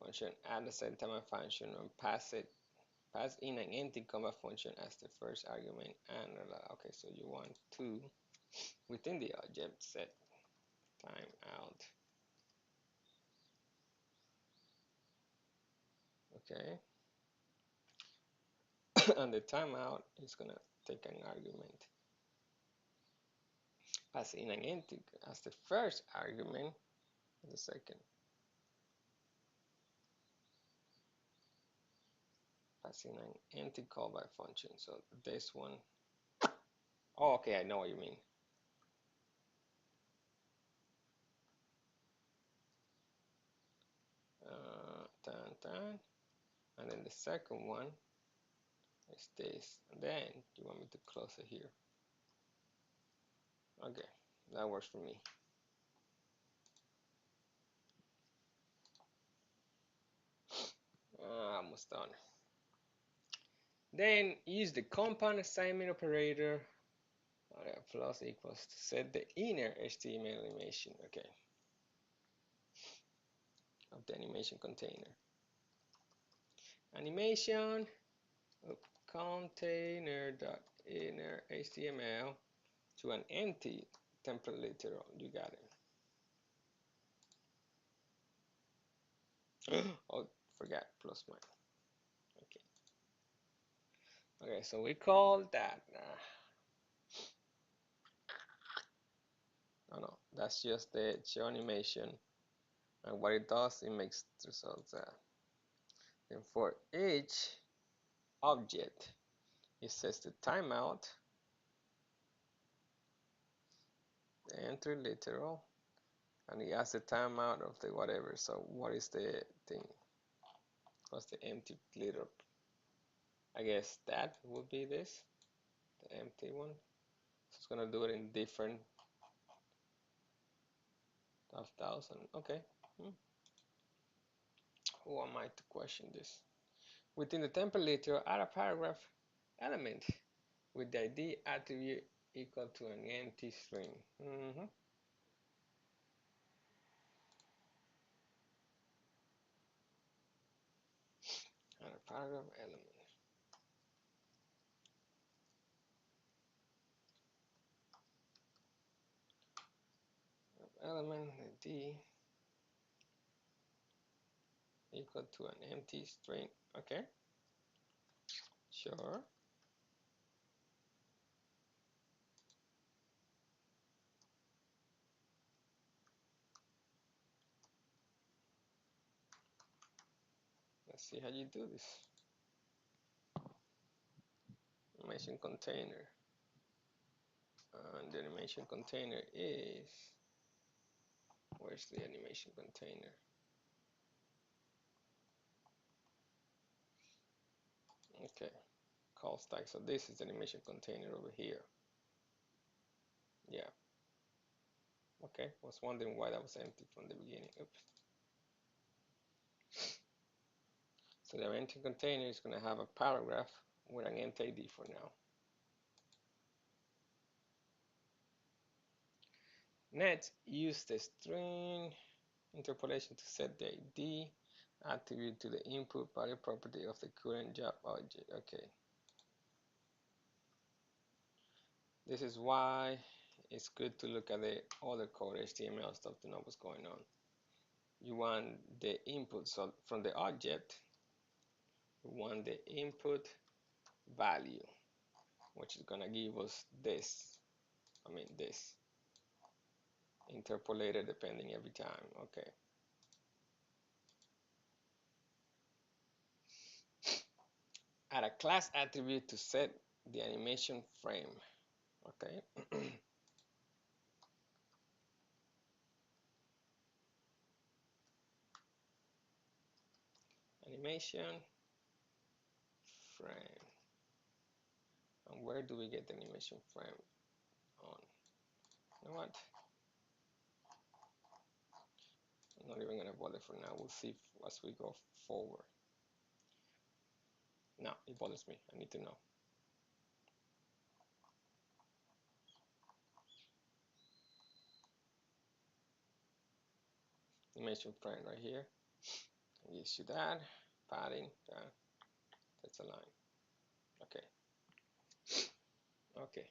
function, add the set timeout function and pass in an empty callback function as the first argument, and okay, so you want to within the object set timeout, okay. And the timeout is gonna take an argument, pass in an empty as the first argument, the second, pass in an empty callback function. So this one, oh, okay, I know what you mean. And then the second one is this, and then you want me to close it here. Okay, that works for me. done. Then use the compound assignment operator plus equals to set the inner HTML animation, okay, of the animation container. Animation container.inner HTML to an empty template literal. You got it. Oh, forgot plus minus. Okay, so we call that. No, that's just the show animation, and what it does, it makes the results. And for each object, it says the timeout, the entry literal, and it has the timeout of the whatever. So what is the thing? What's the empty literal? I guess that would be this, the empty one. So it's gonna do it in different thousand. Okay. Who am I to question this? Within the template literal, add a paragraph element with the ID attribute equal to an empty string. Add a paragraph element ID equal to an empty string. Okay, sure. Let's see how you do this. Animation container. And the animation container is, where's the animation container? Okay, call stack. So this is the animation container over here. Yeah. Okay, was wondering why that was empty from the beginning. Oops. So the empty container is going to have a paragraph with an empty ID for now. Next, use the string interpolation to set the ID attribute to the input value property of the current job object. Okay. This is why it's good to look at the other code HTML stuff to know what's going on. You want the input, so from the object, you want the input value, which is gonna give us this. This interpolated depending every time. Okay. Add a class attribute to set the animation frame. Okay. Animation frame. And where do we get the animation frame on? You know what? I'm not even gonna bother for now. We'll see as we go forward. No, it bothers me. I need to know. Animation frame right here. It gives you that padding. That's a line. Okay. Okay.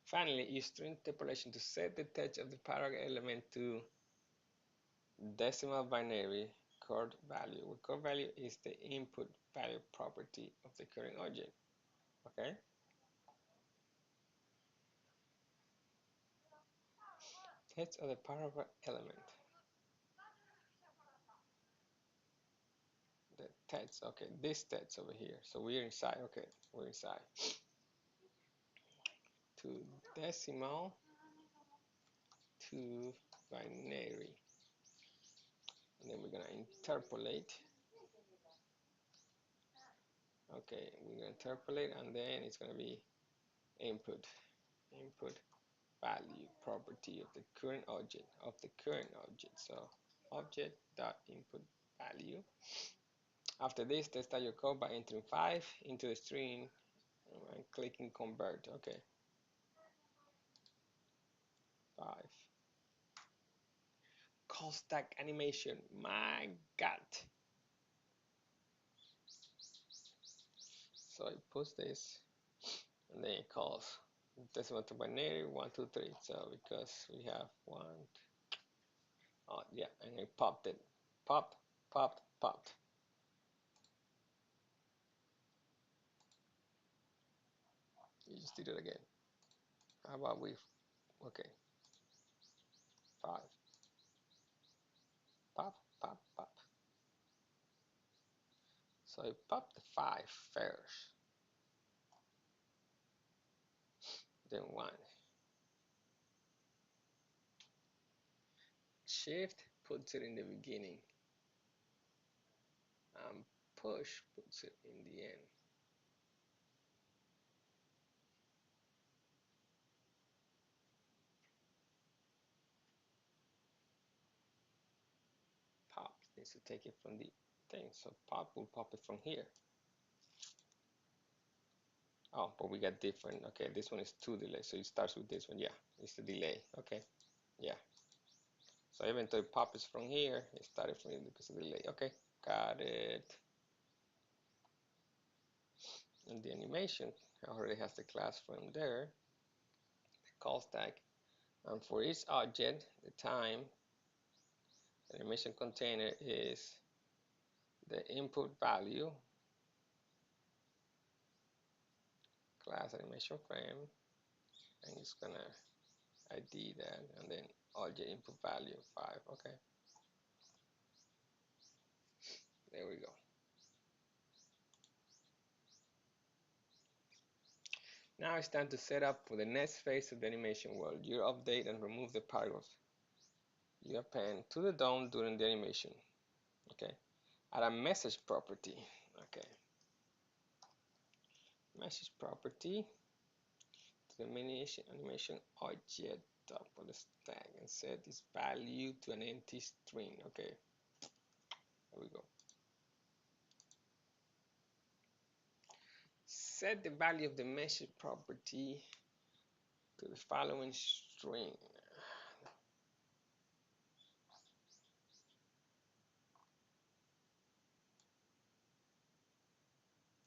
Finally, use string interpolation to set the text of the paragraph element to decimal binary chord value. Where chord value is the input value property of the current object. Okay. Text of the paragraph element. The text. Okay, this text over here. So we're inside. Okay, we're inside. To decimal to binary. And then we're gonna interpolate. Okay, we're gonna interpolate, and then it's gonna be input value property of the current object So object dot input value. After this, test out your code by entering 5 into the string and clicking convert. Okay, 5. Call stack animation. My God. So it puts this, and then it calls decimal to binary 1, 2, 3. So because we have 1, oh yeah, and it popped it, popped. You just did it again. How about we? Okay, 5, pop. So it popped the 5 first, then 1. Shift puts it in the beginning, and push puts it in the end. Pop needs to take it from the thing, so pop will pop it from here. Oh, but we got different. Okay, this one is 2 delay, so it starts with this one. Yeah, it's the delay. Okay, yeah. So even though it pops from here, it started from here because of the delay. Okay, got it. And the animation already has the class from there, the call stack. And for each object, the time, the animation container is the input value, class animation frame, and it's gonna ID that, and then object input value 5. Okay, there we go. Now it's time to set up for the next phase of the animation world. You update and remove the paragraphs you append to the DOM during the animation. Okay, add a message property. Okay, message property to the animation object top of the stack and set its value to an empty string. Okay, there we go. Set the value of the message property to the following string.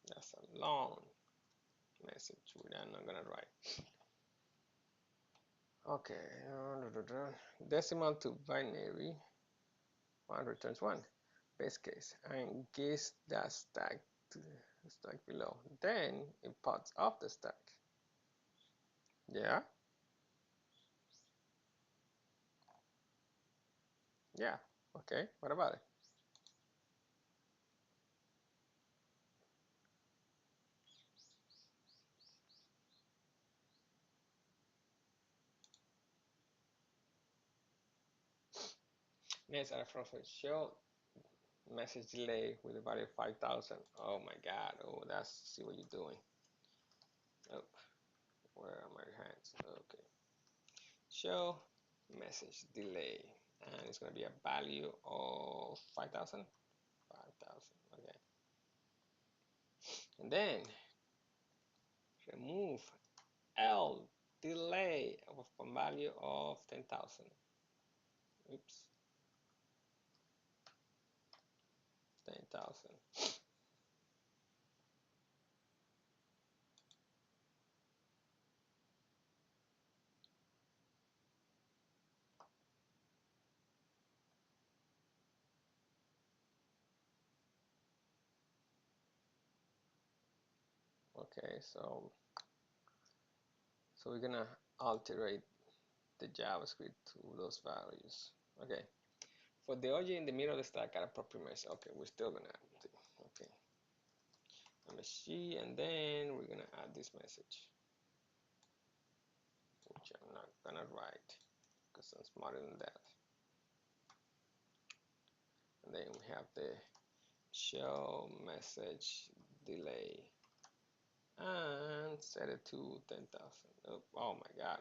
That's a long message which I'm not gonna write. Okay, decimal to binary, 1 returns 1, base case, and gives that stack to the stack below. Then it pops off the stack. Yeah? Yeah, okay, what about it? Next, add a function show message delay with a value of 5,000. Oh my God, oh, that's, see what you're doing. Oh, where are my hands? Okay. Show message delay, and it's going to be a value of 5,000. 5,000, okay. And then remove L delay of a value of 10,000. Oops, 10,000. Okay, so we're gonna alterate the JavaScript to those values. Okay, for the object in the middle of the stack, add a proper message. Okay, we're still gonna add it. Okay, MSG, and then we're gonna add this message, which I'm not gonna write because I'm smarter than that. And then we have the show message delay and set it to 10,000. Oh my God.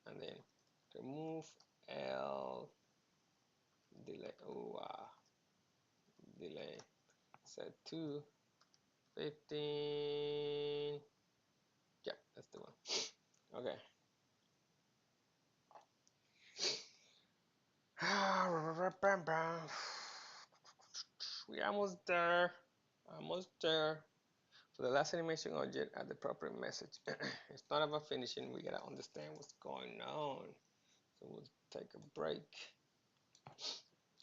and then remove L delay. Delay set to 15. Yeah, that's the one. Okay. We're almost there. Almost there. So the last animation object at the proper message. It's not about finishing. We gotta understand what's going on. So we'll take a break.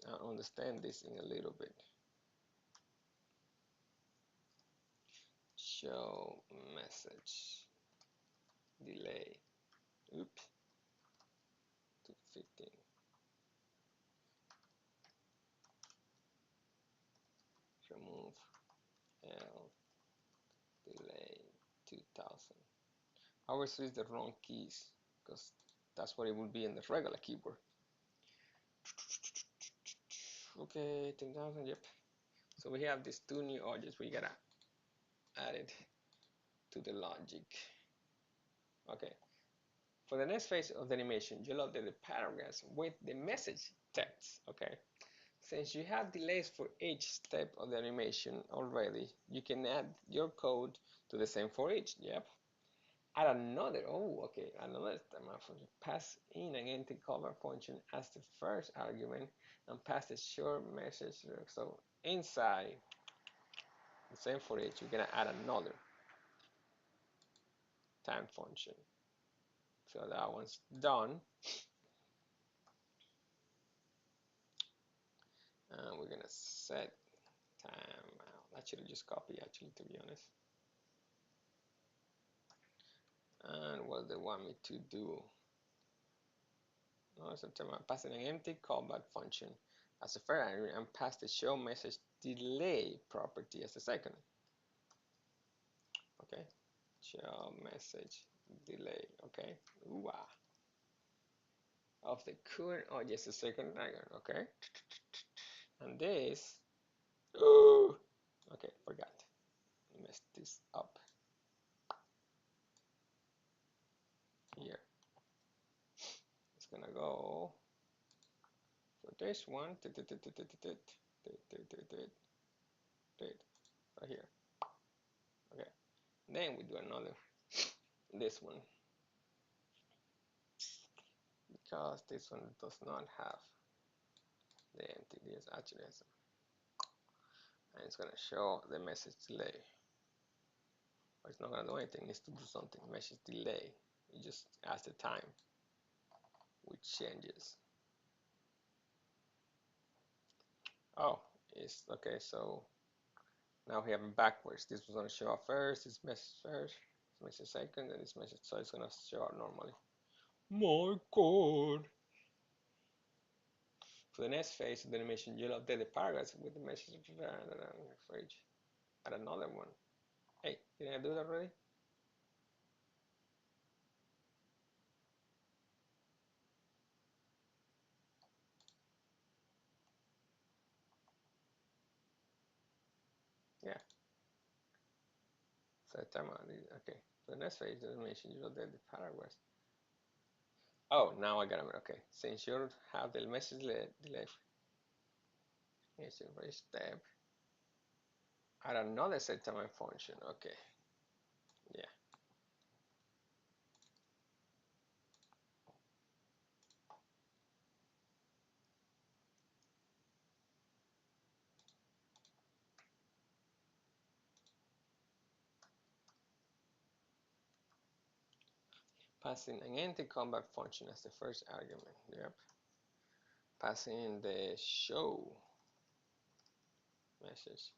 I'll understand this in a little bit. Show message delay. Oops. To 15. Remove L delay 2000. I always use the wrong keys because that's what it would be in the regular keyboard. Okay, 10,000. Yep. So we have these two new objects. We gotta add it to the logic. Okay. For the next phase of the animation, you'll update the paragraphs with the message text. Okay. Since you have delays for each step of the animation already, you can add your code to the same for each. Yep. Add another, another function. Pass in an empty cover function as the first argument and pass the short message. So inside the same for each, you're gonna add another time function. So that one's done. And we're gonna set time out. I should have just copied actually, to be honest. And what they want me to do? No, so I'm passing an empty callback function as a first argument and pass the show message delay property as a second. Okay, show message delay. Okay, of the current just a second argument. Okay, and this. Okay, forgot. Messed this up. Here. It's gonna go for this one. Right here. Okay. Then we do another. This one. Because this one does not have the empty. This actually has. And it's gonna show the message delay. But it's not gonna do anything. It needs to do something. Message delay. You just ask the time, which changes. Oh, it's okay. So now we have it backwards. This was gonna show up first. This message first. This message second, and this message. So it's gonna show up normally. My God. For the next phase of the animation, you'll update the paragraphs with the message for each. Add another one. Hey, didn't I do that already? Yeah. So time out. Okay. For the next phase of the animation, you'll update the paragraphs. Oh, now I got it. Okay. Since you have the message delay for each step, add another set time function. Okay. Yeah. Passing an empty callback function as the first argument. Yep. Passing the show message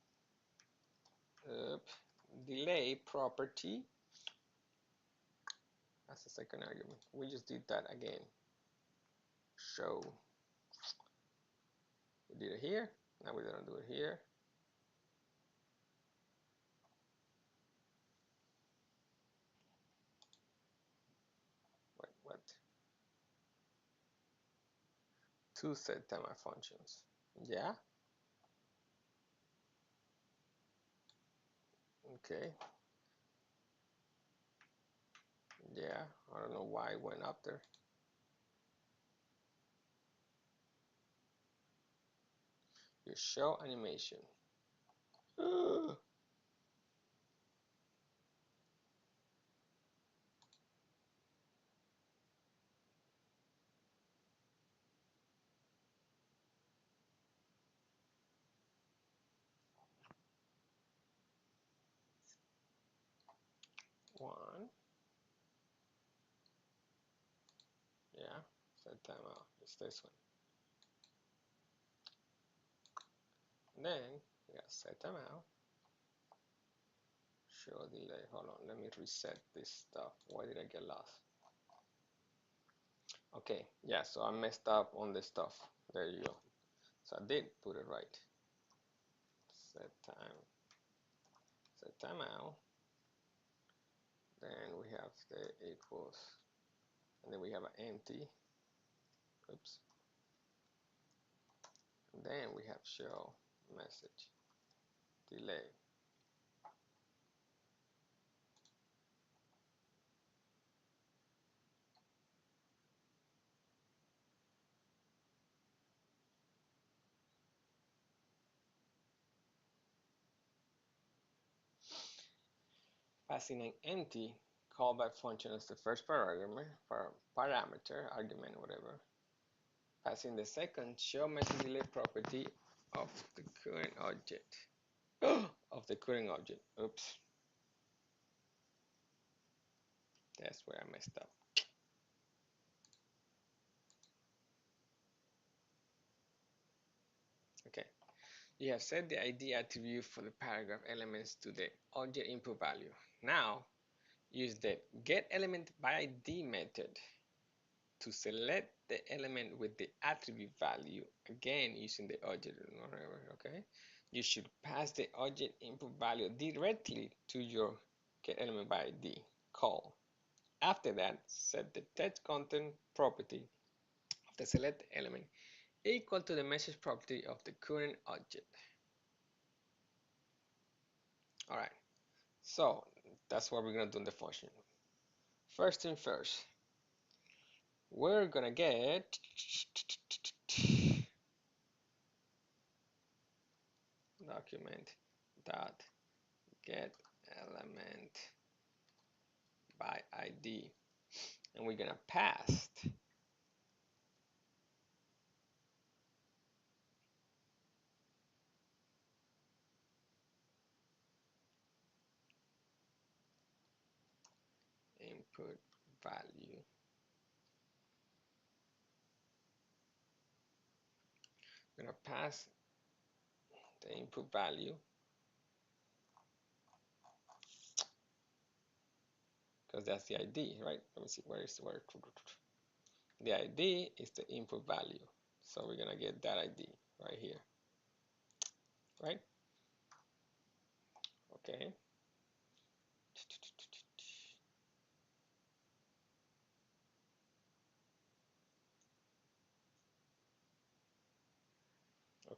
delay property as the second argument. We just did that again. Show. We did it here. Now we're gonna do it here. Wait, what? Two set time functions. Yeah. Okay. Yeah. I don't know why it went up there. here, show animation. One, yeah, set timeout. It's this one. And then we got set timeout. Show delay. Hold on, let me reset this stuff. Why did I get lost? Okay, yeah, so I messed up on this stuff. There you go. So I did put it right. Set timeout. Then we have the equals, and then we have an empty. Oops. And then we have show message delay. Passing an empty callback function as the first parameter, argument, whatever. Passing the second show message delay property of the current object. Of the current object. Oops. That's where I messed up. Okay. You have set the ID attribute for the paragraph elements to the object input value. Now, use the getElementById method to select the element with the attribute value, again using the object, okay? You should pass the object input value directly to your getElementById call. After that, set the text content property of the selected element equal to the message property of the current object. All right, so that's what we're gonna do in the function. First thing first, we're gonna get document dot get element by ID, and we're gonna pass input value. We're gonna pass the input value because that's the ID, right? Let me see, where is the word? The ID is the input value, so we're gonna get that ID right here, right? Okay.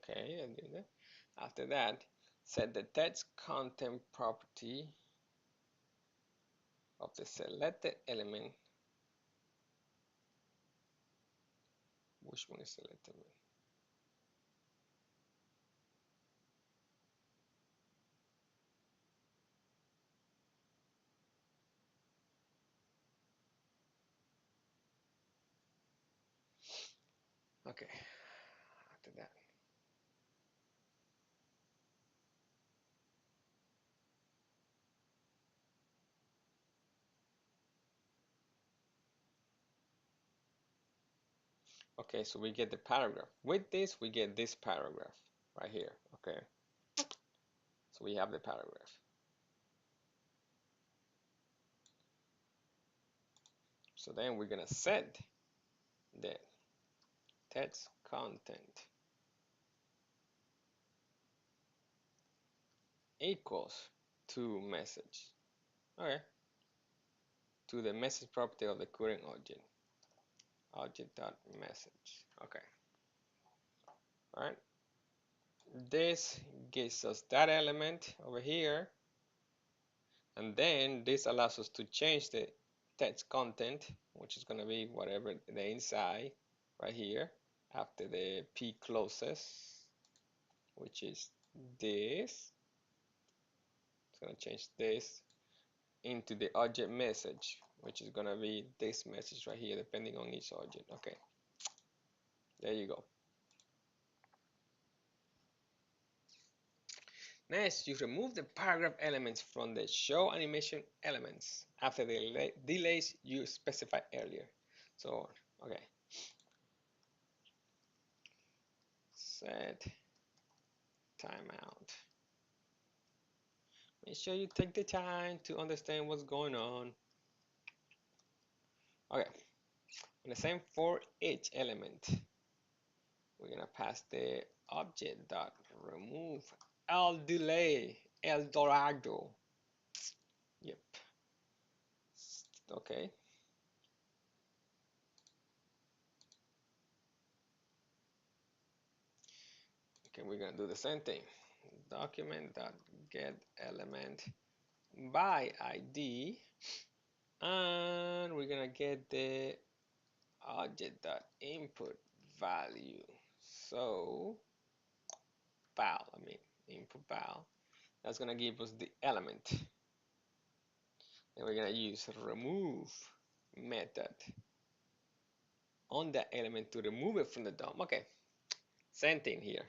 Okay, and then after that, set the text content property of the selected element. Which one is selected? Okay, after that. Okay, so we get the paragraph. With this, we get this paragraph right here, okay? So we have the paragraph. So then we're gonna set the text content equals to message, okay? To the message property of the current object. Object.message, okay. All right. This gives us that element over here, and then this allows us to change the text content, which is going to be whatever the inside right here after the p closes. which is this. It's going to change this into the object message, which is going to be this message right here, depending on each object. Okay, there you go. Next, you remove the paragraph elements from the show animation elements after the delays you specified earlier. So, okay. Set timeout. Make sure you take the time to understand what's going on. Okay. And the same for each element. We're gonna pass the object dot remove el delay el dorado. Yep. Okay. Okay, we're gonna do the same thing. Document dot get element by ID, and we're gonna get the object dot input value. So val, input val. That's gonna give us the element. And we're gonna use remove method on that element to remove it from the DOM. Okay, same thing here.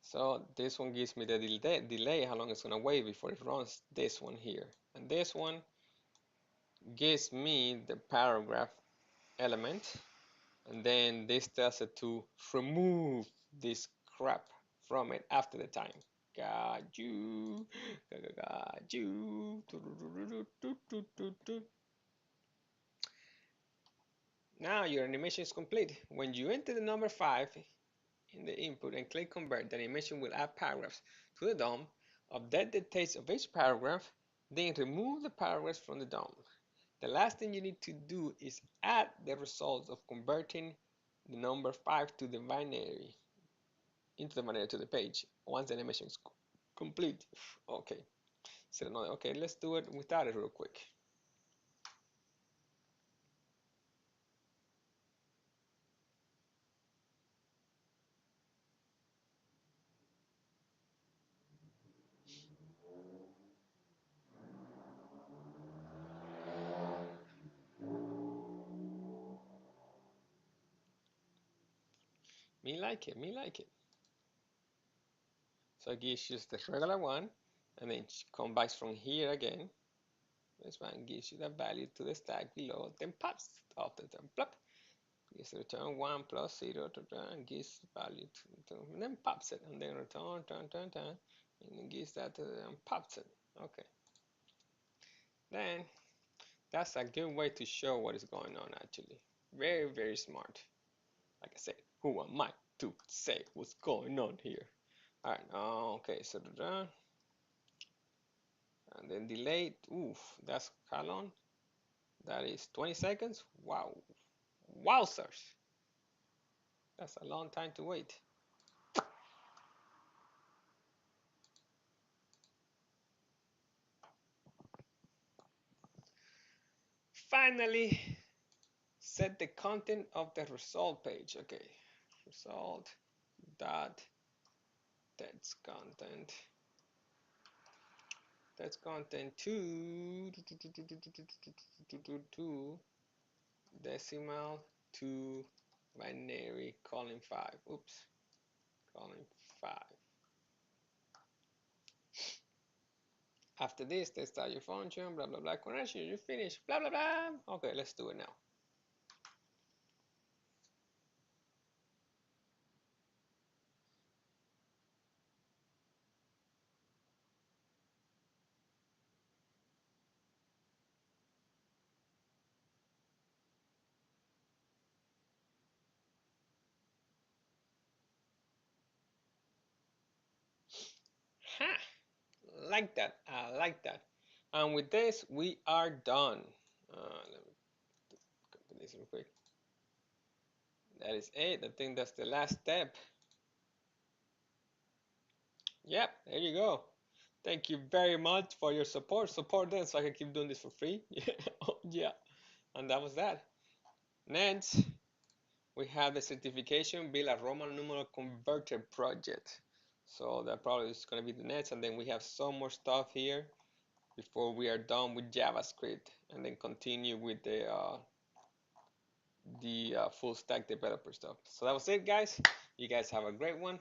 So this one gives me the delay, how long it's gonna wait before it runs this one here. And this one gives me the paragraph element. And then this tells it to remove this crap from it after the time. Got you. Got you. Now your animation is complete. When you enter the number 5 in the input and click convert, the animation will add paragraphs to the DOM, update the text of each paragraph, then remove the paragraphs from the DOM. The last thing you need to do is add the results of converting the number 5 to the binary, into the binary to the page once the animation is complete. Okay. So okay, let's do it without it real quick. Me like it, me like it. So it gives you the regular one, and then come back from here again. This one gives you the value to the stack below, then pops off the top, plop. Gives return 1 plus 0 to return, gives value to and then pops it, and then return, and then gives that to and pops it. Okay. Then that's a good way to show what is going on actually. Very, very smart. Like I said, who am I to say what's going on here? Alright, okay, so and then delayed, oof, that's how long? That is 20 seconds? Wow. Wowzers. That's a long time to wait. Finally, set the content of the result page. Okay, result dot text content to decimal to binary colon 5. Oops, colon 5. After this, they start your function, blah blah blah, connection, you finish, blah blah blah. Okay, let's do it now. Ha! Like that, I like that. And with this, we are done. Let me copy this real quick. That is it. I think that's the last step. Yep, there you go. Thank you very much for your support. Support them so I can keep doing this for free. Yeah, oh, yeah. And that was that. Next, We have the certification, build a Roman numeral converter project. So that probably is going to be the next. And then we have some more stuff here before we are done with JavaScript, and then continue with the full stack developer stuff. So that was it, guys. You guys have a great one.